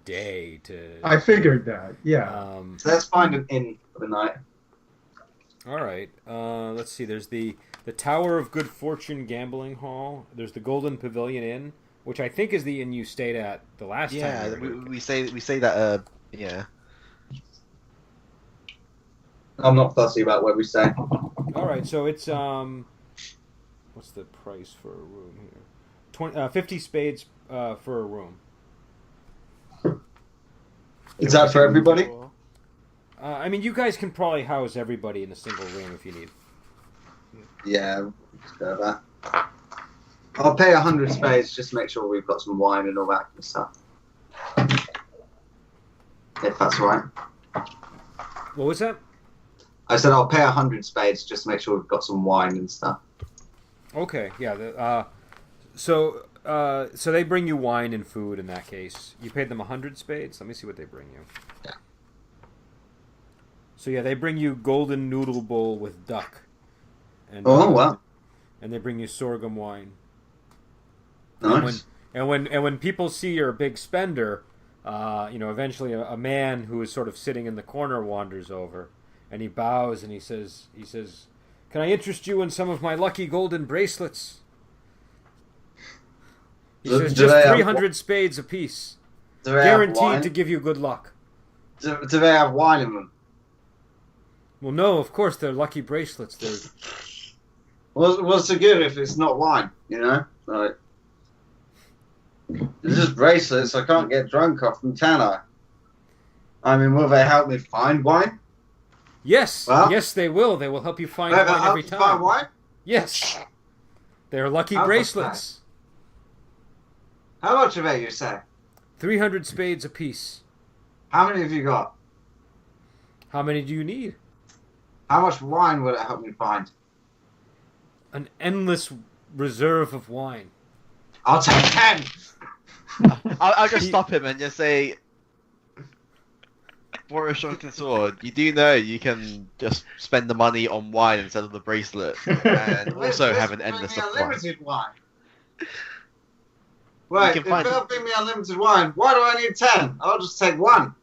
day to. I figured that. Yeah. So let's find an inn for the night. All right. Let's see. There's the Tower of Good Fortune Gambling Hall. There's the Golden Pavilion Inn, which I think is the inn you stayed at the last time. Yeah, we say that. Yeah. I'm not fussy about what we say. All right, so it's what's the price for a room here? 50 spades for a room. Is that for everybody? I mean, you guys can probably house everybody in a single room if you need. Yeah, that. I'll pay 100 spades just to make sure we've got some wine and all that kind of stuff. If that's all right. What was that? I said I'll pay 100 spades just to make sure we've got some wine and stuff. Okay, yeah. So they bring you wine and food in that case. You paid them 100 spades? Let me see what they bring you. Yeah. So yeah, they bring you golden noodle bowl with duck. And, wow. And they bring you sorghum wine. Nice. And when people see you're a big spender, eventually a man who is sort of sitting in the corner wanders over. And he bows and he says, "Can I interest you in some of my lucky golden bracelets?" He says, "Just 300 spades apiece, guaranteed to give you good luck." Do they have wine in them? Well, no, of course they're lucky bracelets. They're. What's so good if it's not wine? Like it's just bracelets. I can't get drunk off them, can I? I mean, will they help me find wine? Yes, Well, yes, they will. They will help you find Will they wine help every me time. find wine? Yes, they're lucky How much bracelets. How much of it, you say? 300 spades apiece. How many have you got? How many do you need? How much wine will it help me find? An endless reserve of wine. I'll take 10! I'll just stop him and just say, for a shocking sword, you do know you can just spend the money on wine instead of the bracelet, and also have an endless supply. Unlimited wine. Right, can if find- they'll bring me unlimited wine, why do I need 10? I'll just take one.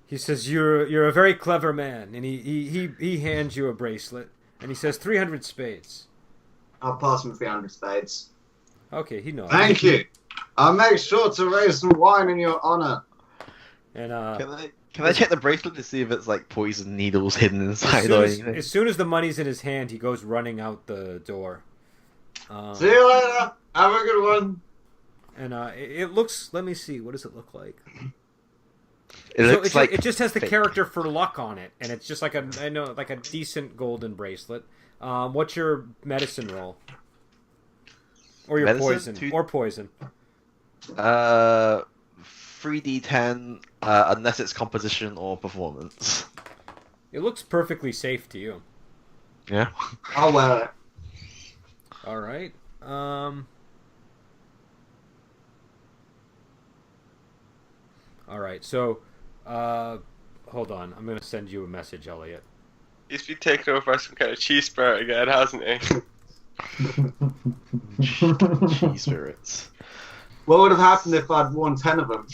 He says, "You're a very clever man," and he hands you a bracelet, and he says 300 spades. I'll pass him 300 spades. Okay, he knows. Thank you. I'll make sure to raise some wine in your honor. And Can I check the bracelet to see if it's like poison needles hidden inside or anything? as soon as the money's in his hand, he goes running out the door. See you later. Have a good one. And it looks. Let me see. What does it look like? It So looks like it just has the fake. character for luck on it, and it's just like a decent golden bracelet. What's your medicine roll? Or your Medicine? poison? Or poison? 3d10 unless it's composition or performance. It looks perfectly safe to you. Yeah. I'll wear it. All right. All right. So, hold on. I'm gonna send you a message, Elliot. He's been taken over by some kind of cheese spirit again, hasn't he? Cheese spirits. What would have happened if I'd won 10 of them?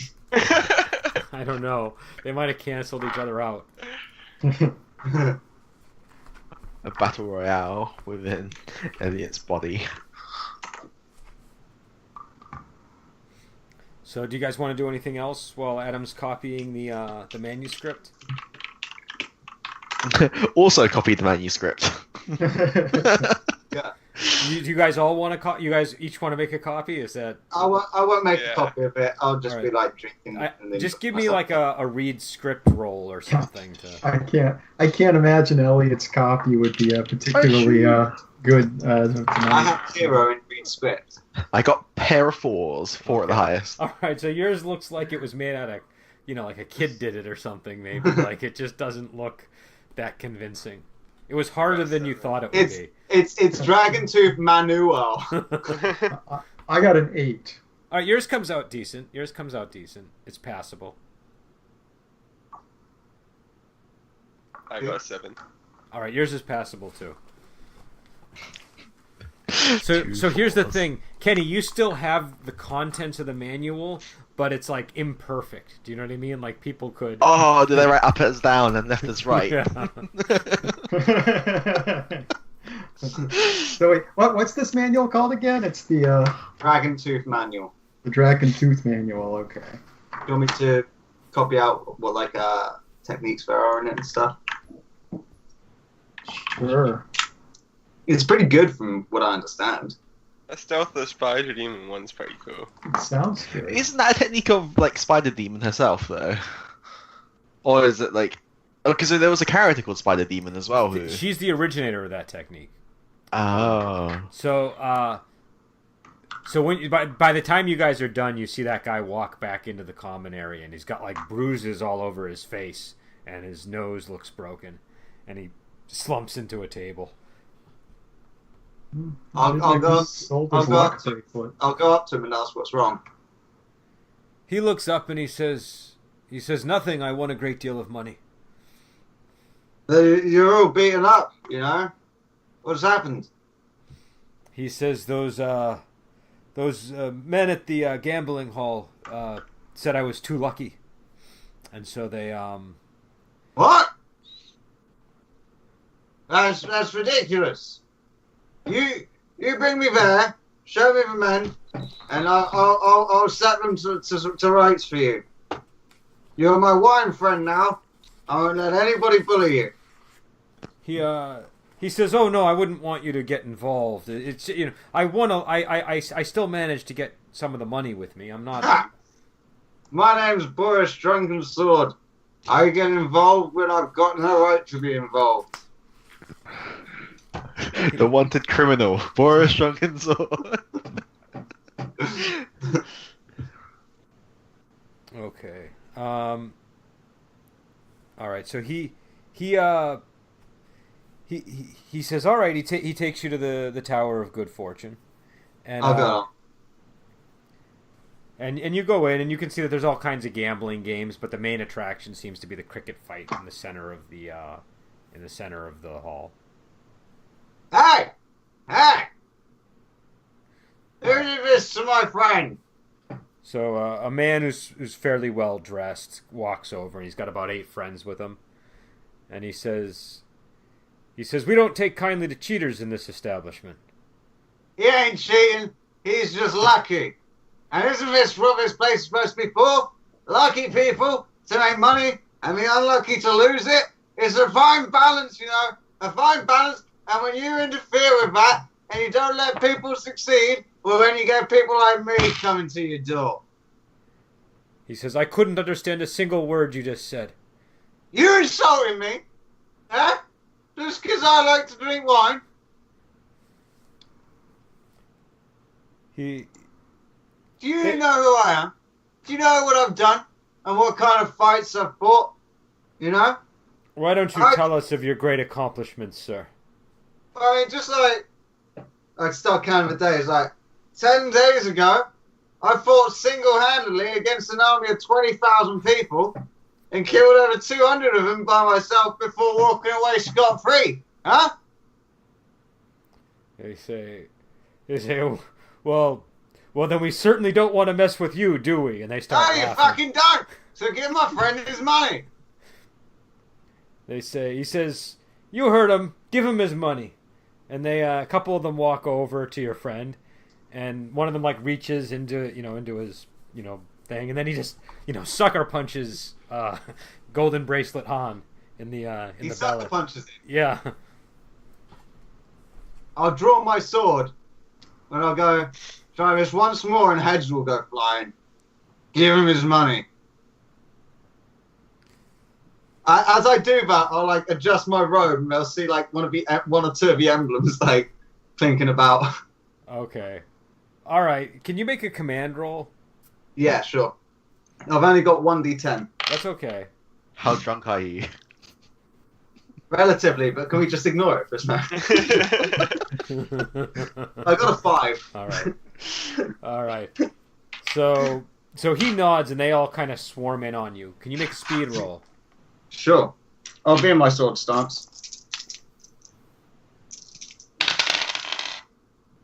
I don't know. They might have canceled each other out. A battle royale within Elliot's body. So, do you guys want to do anything else while Adam's copying the manuscript? Also copied the manuscript. Yeah. Do you guys all want to? You guys each want to make a copy? Is that? I won't make Yeah. a copy of it. I'll just be Alright. like drinking. and then Just give me myself. like a read script roll or something to. I can't imagine Elliot's copy would be particularly good I tonight. have 0 in read script. I got pair of 4s, 4 at the highest. All right, so yours looks like it was made out of, like a kid did it or something. Maybe like it just doesn't look that convincing. It was harder than you thought it would be. It's Dragon Tooth Manuel. I got an 8. All right, yours comes out decent. It's passable. I got a 7. All right, yours is passable too. So here's the thing, Kenny. You still have the contents of the manual, but it's like imperfect. Do you know what I mean? Like people could. Oh, did they write up as down and left as right? Yeah. So wait, what's this manual called again? It's the Dragon Tooth Manual. Dragon Tooth Manual. Okay. Do you want me to copy out what techniques there are in it and stuff? Sure. It's pretty good from what I understand. A stealth of the spider demon one's pretty cool. It sounds good. Isn't that a technique of like Spider Demon herself though? Or is it like? Oh, because there was a character called Spider Demon as well. Who? She's the originator of that technique. Oh. So when by the time you guys are done, you see that guy walk back into the common area, and he's got like bruises all over his face, and his nose looks broken, and he slumps into a table. I'll go up to him and ask what's wrong. He looks up and he says, "Nothing. I won a great deal of money." You're all beaten up, you know? What's happened? He says those men at the gambling hall said I was too lucky, and so they What? That's ridiculous. You bring me there, show me the men, and I'll set them to rights for you. You're my wine friend now. I won't let anybody bully you. He says, "Oh no, I wouldn't want you to get involved. It's I still managed to get some of the money with me. I'm not." Ha! My name's Boris Drunken Sword. I get involved when I've got no right to be involved. The wanted criminal, Boris Drunken Sword. Okay. All right. So he says, all right. He takes you to the Tower of Good Fortune, and I'll go. and you go in and you can see that there's all kinds of gambling games, but the main attraction seems to be the cricket fight in the center of the hall. Hey! Hey! Who did this to my friend? So a man who's fairly well dressed walks over, and he's got about 8 friends with him, and he says, "We don't take kindly to cheaters in this establishment." He ain't cheating. He's just lucky. And isn't this what this place is supposed to be for? Lucky people to make money and the unlucky to lose it. It's a fine balance, you know. A fine balance. And when you interfere with that and you don't let people succeed, well, then you get people like me coming to your door. He says, "I couldn't understand a single word you just said." You insulting me? Huh? Just because I like to drink wine? He Do you know who I am? Do you know what I've done? And what kind of fights I've fought? You know? Why don't you tell us of your great accomplishments, sir? I mean, just like, I start counting the days. Like, 10 days ago, I fought single-handedly against an army of 20,000 people and killed over 200 of them by myself before walking away scot-free. Huh? They say, well, then we certainly don't want to mess with you, do we? And they start No, you laughing. fucking don't. So give my friend his money. He says, "You heard him. Give him his money." And a couple of them walk over to your friend, and one of them like reaches into his thing, and then he just sucker punches Golden Bracelet Han in the belly. He sucker punches him. Yeah. I'll draw my sword, and I'll go, try this once more, and heads will go flying. Give him his money. As I do that, I'll like adjust my robe, and they'll see like one or two of the emblems like thinking about. Okay. All right. Can you make a command roll? Yeah, sure. I've only got 1d10. That's okay. How drunk are you? Relatively, but can we just ignore it for a minute? I got a 5. All right. All right. So he nods, and they all kind of swarm in on you. Can you make a speed roll? Sure. I'll be in my sword stance.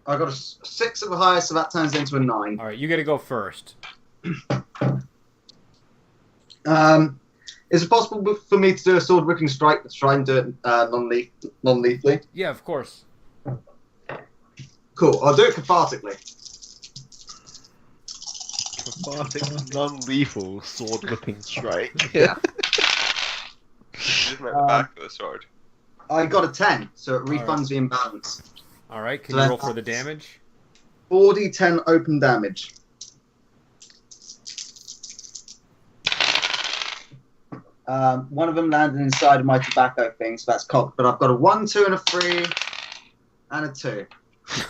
I got a 6 at the highest, so that turns into a 9. All right, you got to go first. Is it possible for me to do a sword whipping strike to try and do it non-lethally? Yeah, of course. Cool. I'll do it cathartically. Cathartic, non-lethal sword whipping strike. Yeah. Just meant the back of the sword. I got a 10, so it refunds the imbalance. All right, can So you roll that's- for the damage? 4d10 open damage. One of them landed inside of my tobacco thing, so that's cocked. But I've got a 1, 2, and a 3, and a 2.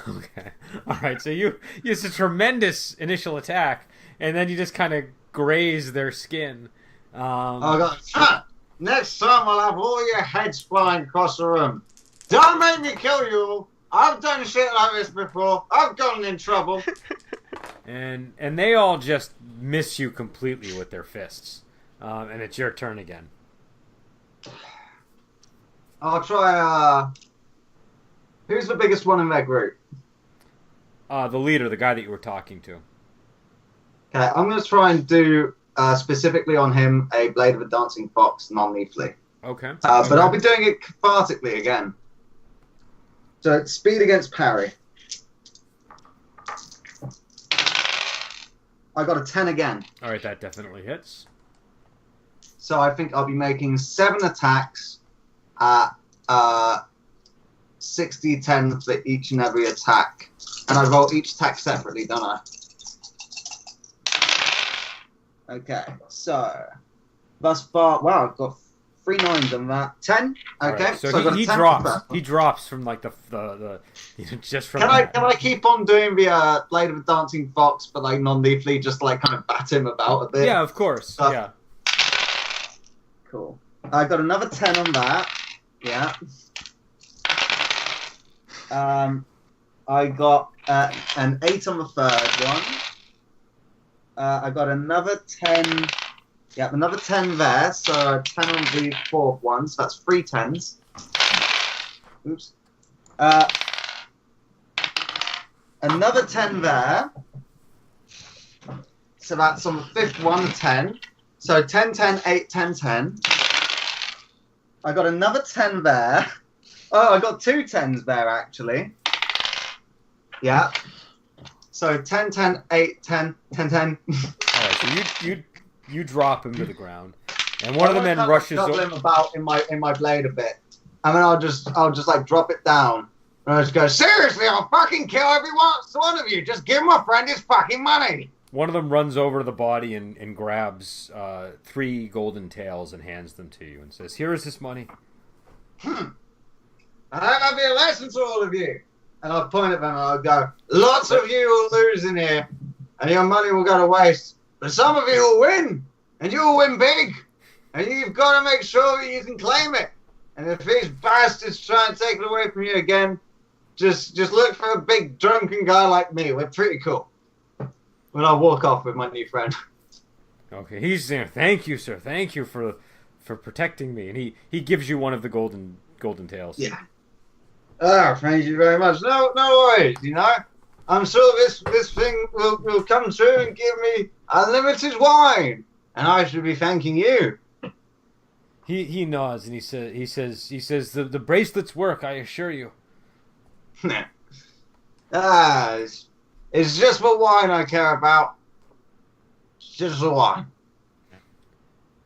Okay. All right, so you use a tremendous initial attack, and then you just kind of graze their skin. I got. Next time I'll have all your heads flying across the room. Don't make me kill you all. I've done shit like this before. I've gotten in trouble. And they all just miss you completely with their fists. And it's your turn again. I'll try. Who's the biggest one in that group? The leader, the guy that you were talking to. Okay, I'm going to try and do specifically on him a Blade of a Dancing Fox non-lethally. Okay. But I'll be doing it cathartically again. So it's speed against parry. I got a 10 again. All right, that definitely hits. So I think I'll be making 7 attacks at 60-10 for each and every attack. And I roll each attack separately, don't I? Okay, so thus far, wow, I've got 3 9s on that. 10. Okay, Alright, so I got a he 10 drops. for that. He drops from like the just from. Can I that. can I keep on doing the Blade of a Dancing Fox, but like non-lethally, just like kind of bat him about a bit? Yeah, of course. Yeah. Cool. I got another 10 on that. Yeah. I got an 8 on the third one. I got another 10. Yeah, another 10 there. So 10 on the fourth one. So that's 3 10s. Oops. Another 10 there. So that's on the fifth one, 10. So 10, 10, 8, 10, 10. I got another 10 there. Oh, I got 2 10s there, actually. Yeah. So 10, 10, 8, 10, 10, 10. Alright, so you drop him to the ground, and one of the men rushes I'll over. him about in my blade a bit, and then I'll just like drop it down, and I'll just go, seriously, I'll fucking kill every one of you. Just give my friend his fucking money. One of them runs over to the body and grabs 3 golden tails and hands them to you and says, "Here is this money." And that'll be a lesson to all of you. And I'll point at them and I'll go, lots of you will lose in here, and your money will go to waste. But some of you will win, and you will win big. And you've got to make sure that you can claim it. And if these bastards try and take it away from you again, just look for a big drunken guy like me. We're pretty cool. When I walk off with my new friend. Okay, he's saying, "Thank you, sir. Thank you for protecting me." And he gives you one of the golden tails. Yeah. Oh, thank you very much. No worries, you know. I'm sure this thing will come true and give me unlimited wine. And I should be thanking you. He nods and he says the bracelets work, I assure you. It's just the wine I care about. It's just the wine.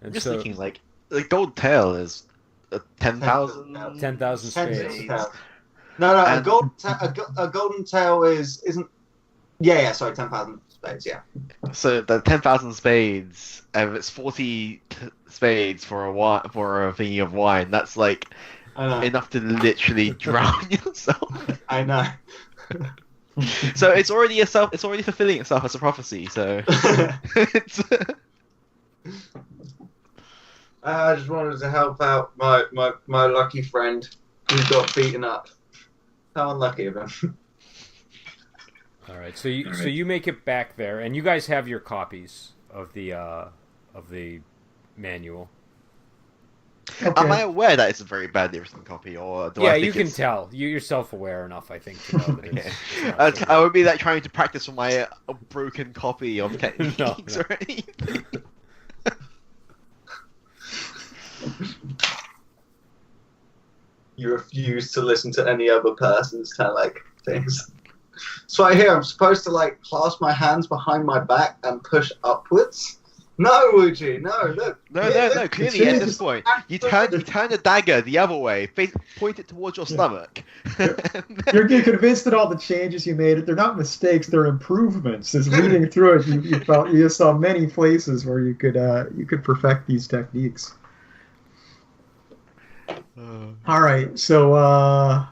And I'm just so, thinking, like, the gold tail is 10,000. 10,000 spades. No, And- a golden tail isn't. Yeah, sorry, 10,000 spades. Yeah. So the 10,000 spades, if it's 40 spades for a thingy of wine, that's like I know. enough to literally drown yourself. I know. So it's already fulfilling itself as a prophecy. So it's, I just wanted to help out my lucky friend who got beaten up. How unlucky of him. All right, so you make it back there, and you guys have your copies of the manual. Okay. am I aware that it's a very badly written copy, or do Yeah, I think you can it's... tell. You're self-aware enough, I think, to know that Okay. it's not I would be like trying to practice for my broken copy of techniques No. or anything. You refuse to listen to any other person's kind of like things. So I hear I'm supposed to like clasp my hands behind my back and push upwards. No, Wuji, no, look. No. Clearly, at this point, you turn the dagger the other way, point it towards your stomach. You're convinced that all the changes you made, they're not mistakes, they're improvements. As reading through it, you saw many places where you could perfect these techniques. All right, so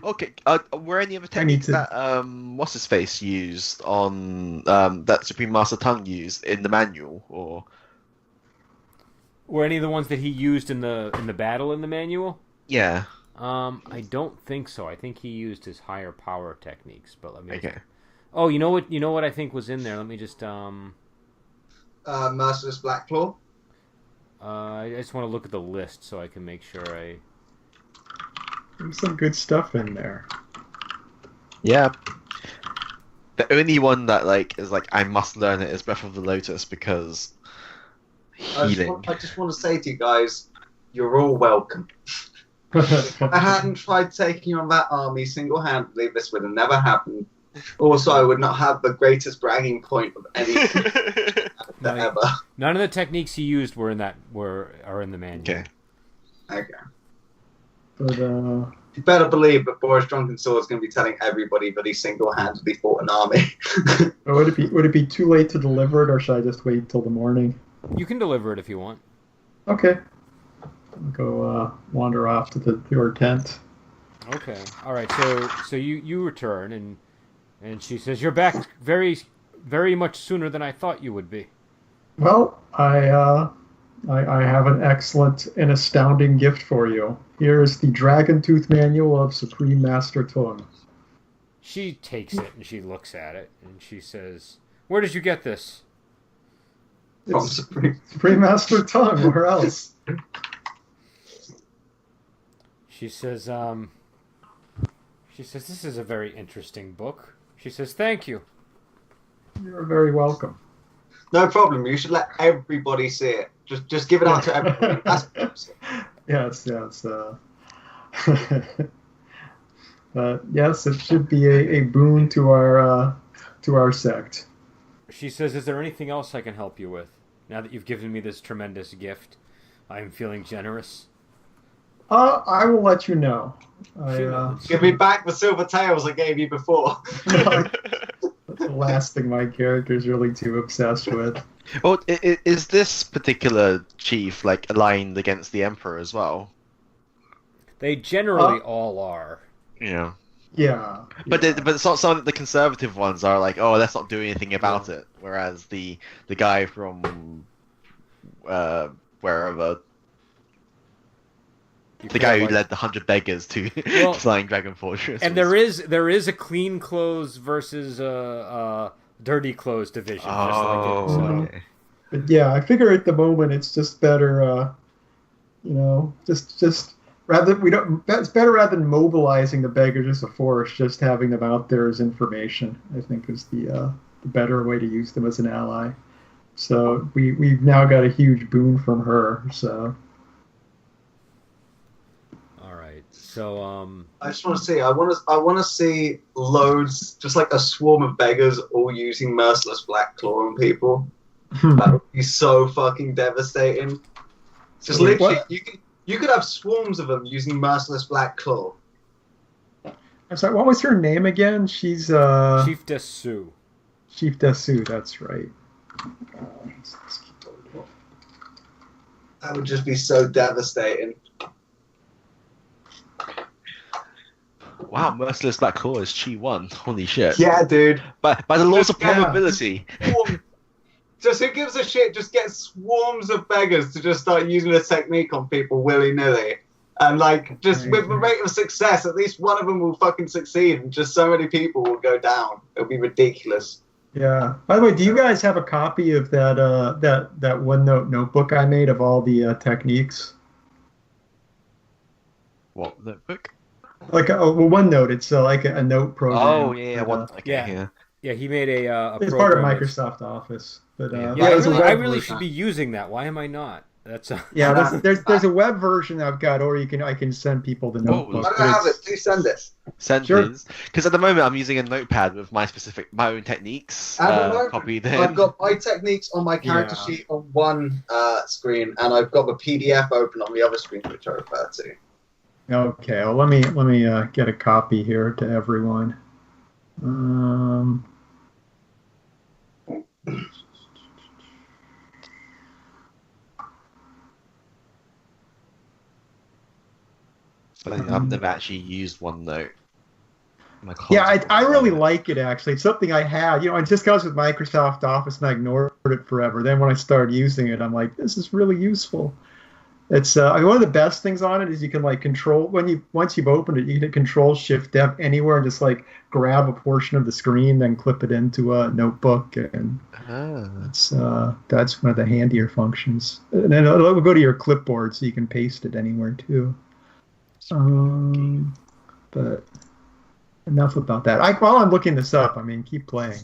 Okay. Were any of the I need techniques to- that what's his face used on that Supreme Master Tung used in the manual, or Were any of the ones that he used in the battle in the manual? yeah? I don't think so. I think he used his higher power techniques. But let me. Okay. Oh, you know what? You know what I think was in there. Let me just. Merciless Blackclaw. I just want to look at the list so I can make sure I. there's some good stuff in there. Yeah. The only one that like is like I must learn it is Breath of the Lotus because healing. I just want to say to you guys, you're all welcome. If I hadn't tried taking on that army single-handedly, this would have never happened. Also, I would not have the greatest bragging point of any ever. None of the techniques he used are in the manual. Okay. Okay. But You better believe that Boris Drunken Sword is going to be telling everybody that he single-handedly fought an army. Would it be too late to deliver it, or should I just wait till the morning? You can deliver it if you want. Okay. I'll go wander off to your tent. Okay. All right. So you return, and she says, "You're back very, very much sooner than I thought you would be." Well, I have an excellent and astounding gift for you. Here is the Dragon Tooth Manual of Supreme Master Tung. She takes it and she looks at it and she says, "Where did you get this?" From It's Supreme. Master Tung. Where else? She says, "This is a very interesting book." She says, "Thank you." You're very welcome. No problem. You should let everybody see it. Just give it out to everybody. That's Yes. Yes, it should be a boon to our sect. She says, "Is there anything else I can help you with? Now that you've given me this tremendous gift, I am feeling generous." I will let you know. give me back the silver tails I gave you before. That's the last thing my character's really too obsessed with. Well, is this particular chief like aligned against the emperor as well? They generally all are. Yeah. Yeah. But some of the conservative ones are like, oh, let's not do anything about it. Whereas the guy from wherever, the guy who led the 100 beggars to Flying Dragon Fortress, and there is a clean clothes versus dirty clothes division. Oh, just like it, okay. But yeah, I figure at the moment it's just better, just rather it's better rather than mobilizing the beggars as a force, just having them out there as information. I think is the better way to use them as an ally. So we've now got a huge boon from her. So. All right. So I just want to see. I want to see loads, just like a swarm of beggars, all using merciless black claw on people. That would be so fucking devastating. Just literally, you could have swarms of them using merciless black claw. I'm sorry. What was her name again? She's Chiefess Sue. Chiefess Sue. That's right. That would just be so devastating. Wow, Merciless Black Claw is Chi 1. Holy shit. Yeah, dude. By the laws of probability. Just who gives a shit? Just get swarms of beggars to just start using this technique on people willy-nilly. And, like, just with the rate of success, at least one of them will fucking succeed, and just so many people will go down. It'll be ridiculous. Yeah. By the way, do you guys have a copy of that OneNote notebook I made of all the techniques? What notebook? Like OneNote, it's like a note program. Oh yeah, Yeah, he made a it's part of program Microsoft Office. But I really should be using that. Why am I not? That's there's a web version I've got, or I can send people the notebook. I don't have it. Please send it. Send it. Because at the moment I'm using a notepad with my own techniques. Copied in. I've got my techniques on my character sheet on one screen, and I've got the PDF open on the other screen, which I refer to. Okay, well let me get a copy here to everyone. I've never actually used OneNote. Yeah, I really like it actually. It's something I had, it just goes with Microsoft Office, and I ignored it forever. Then when I started using it, I'm like, this is really useful. It's one of the best things on it is you can like control once you've opened it, you can Control Shift F anywhere and just like grab a portion of the screen, then clip it into a notebook, and that's one of the handier functions. And then it'll go to your clipboard, so you can paste it anywhere too. But enough about that. While I'm looking this up, keep playing.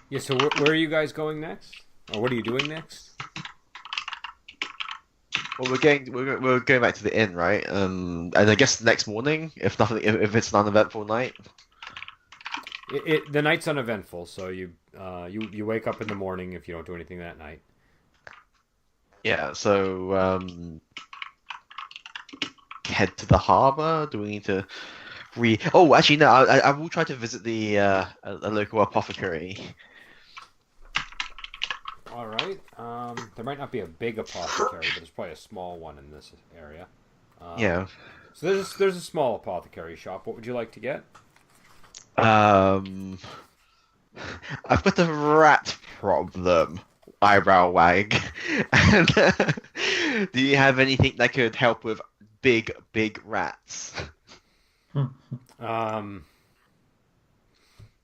Yeah. So where are you guys going next, or what are you doing next? Well, we're going back to the inn, right? And I guess the next morning, if it's an uneventful night. The night's uneventful, so you wake up in the morning if you don't do anything that night. Yeah. So head to the harbor? Do we need to Oh, actually, no. I will try to visit the a local apothecary. All right. There might not be a big apothecary, but there's probably a small one in this area. Yeah. So there's a small apothecary shop. What would you like to get? I've got a rat problem. Eyebrow wag. And, do you have anything that could help with big rats?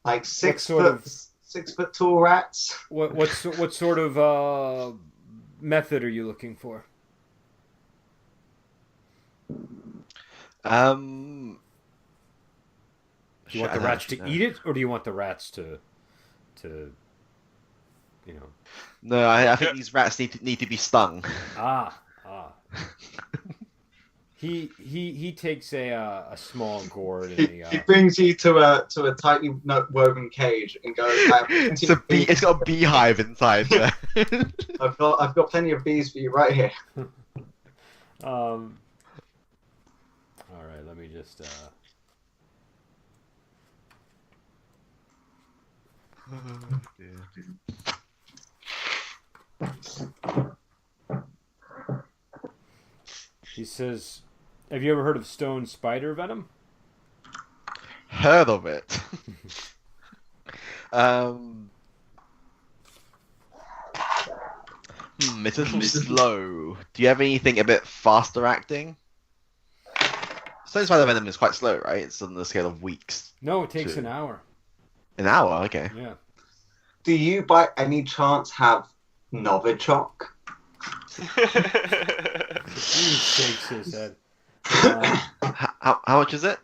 Like six sort foot, of- 6 foot tall rats. What sort of method are you looking for? Um. Do you want the rats to eat it, or do you want the rats to you know? No, I think these rats need to be stung. Ah. He takes a small gourd and He brings you to a tightly woven cage and goes. It's got a beehive inside there. I've got plenty of bees for you right here. All right, let me just. He says, "Have you ever heard of stone spider venom?" Heard of it. It's a little slow. Do you have anything a bit faster acting? Stone spider venom is quite slow, right? It's on the scale of weeks. No, it takes an hour. An hour, okay. Yeah. Do you by any chance have Novichok? He shakes his head. How much is it?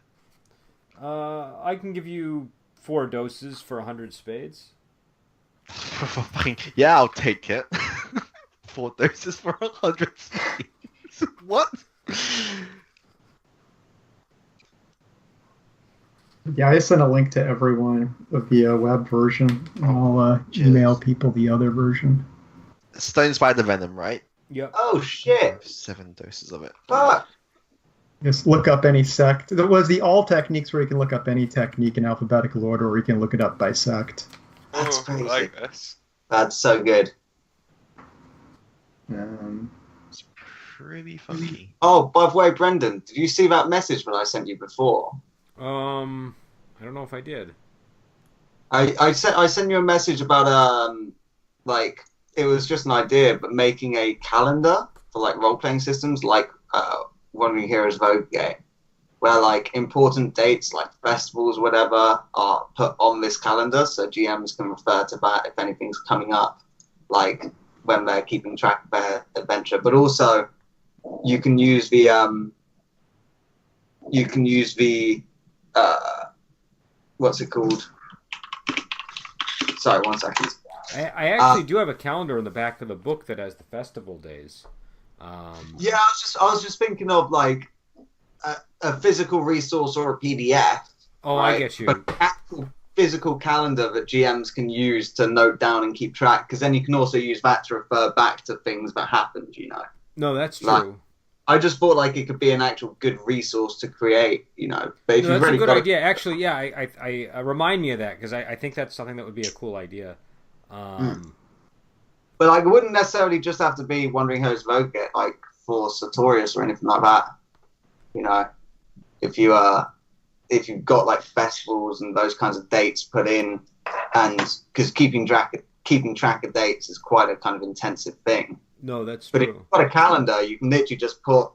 I can give you 4 doses for 100 spades. Yeah, I'll take it. 4 doses for 100 spades. What? Yeah, I sent a link to everyone of the web version. I'll email people the other version. Stone spider venom, right? Yep. Oh shit! 7 doses of it. Fuck! Just look up any sect. There was the all techniques where you can look up any technique in alphabetical order, or you can look it up by sect. That's I crazy. like this. That's so good. It's pretty funky. Oh, by the way, Brendan, did you see that message that I sent you before? I don't know if I did. I sent you a message about like it was just an idea, but making a calendar for like role playing systems, like Wandering Heroes Vogue game, where like important dates like festivals, whatever, are put on this calendar, so GMs can refer to that if anything's coming up, like when they're keeping track of their adventure. But also, you can use the what's it called? Sorry, 1 second. I actually do have a calendar in the back of the book that has the festival days. Yeah, I was just thinking of like a physical resource or a PDF. Oh, right? I get you. But actual physical calendar that GMs can use to note down and keep track, because then you can also use that to refer back to things that happened. You know. No, that's true. Like, I just thought like it could be an actual good resource to create. You know, but if No, you've that's a really good got idea. Actually, yeah, I remind me of that because I think that's something that would be a cool idea. But like, it wouldn't necessarily just have to be Wandering Heroes Vogue like for Sartorius or anything like that. You know, if you've got like festivals and those kinds of dates put in, and because keeping track of dates is quite a kind of intensive thing. No, that's But if true. you've got a calendar, you can literally just put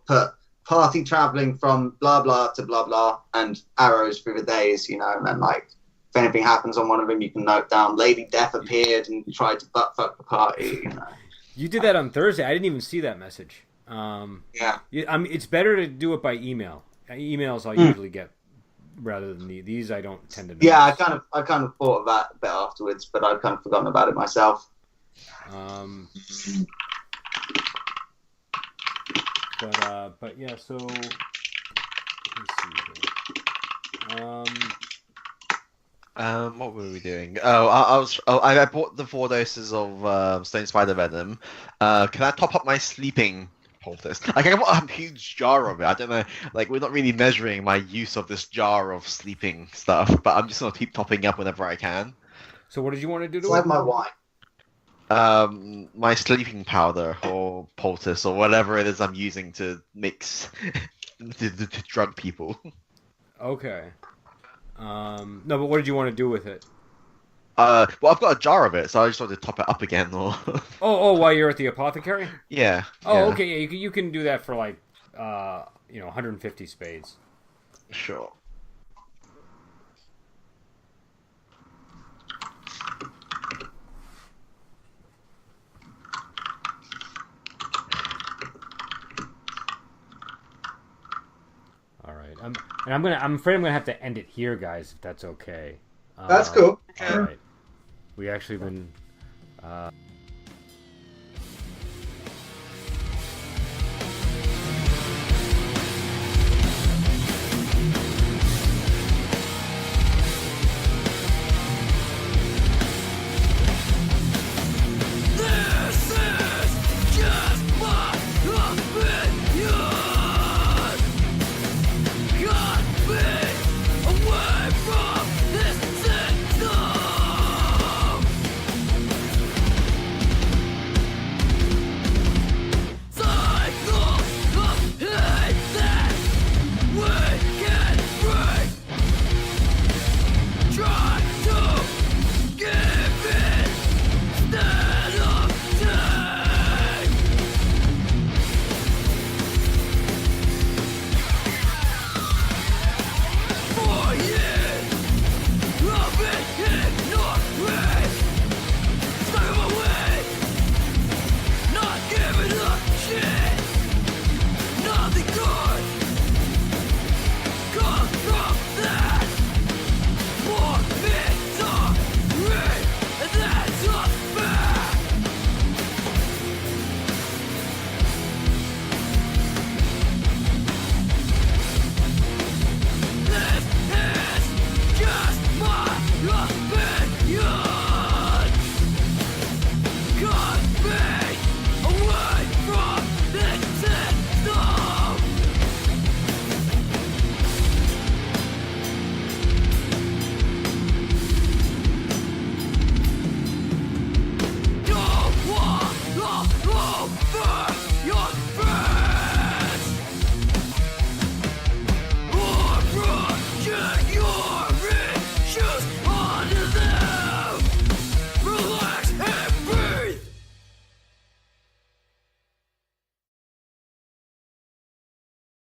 party traveling from blah blah to blah blah and arrows through the days, you know, and then like if anything happens on one of them, you can note down Lady Death appeared and tried to butt fuck the party, you know. You did that on Thursday. I didn't even see that message. Yeah. I mean, it's better to do it by email. Emails I usually get rather than these. I don't tend to. Notice. Yeah, I kind of thought of that a bit afterwards, but I'd kind of forgotten about it myself. But yeah. So let me see here. What were we doing? Oh, I bought the 4 doses of Stone Spider Venom. Can I top up my sleeping poultice. Like I got a huge jar of it. I don't know. Like we're not really measuring my use of this jar of sleeping stuff, but I'm just gonna keep topping up whenever I can. So what did you want to do It's to like it? my wine. My sleeping powder or poultice or whatever it is I'm using to mix to drug people. Okay. No, but what did you want to do with it? Well, I've got a jar of it, so I just wanted to top it up again. Or While you're at the apothecary? yeah. Oh, yeah. okay. Yeah, you can do that for like 150 spades. Sure. All right. I'm afraid I'm gonna have to end it here, guys. If that's okay. That's cool. All right. We actually been.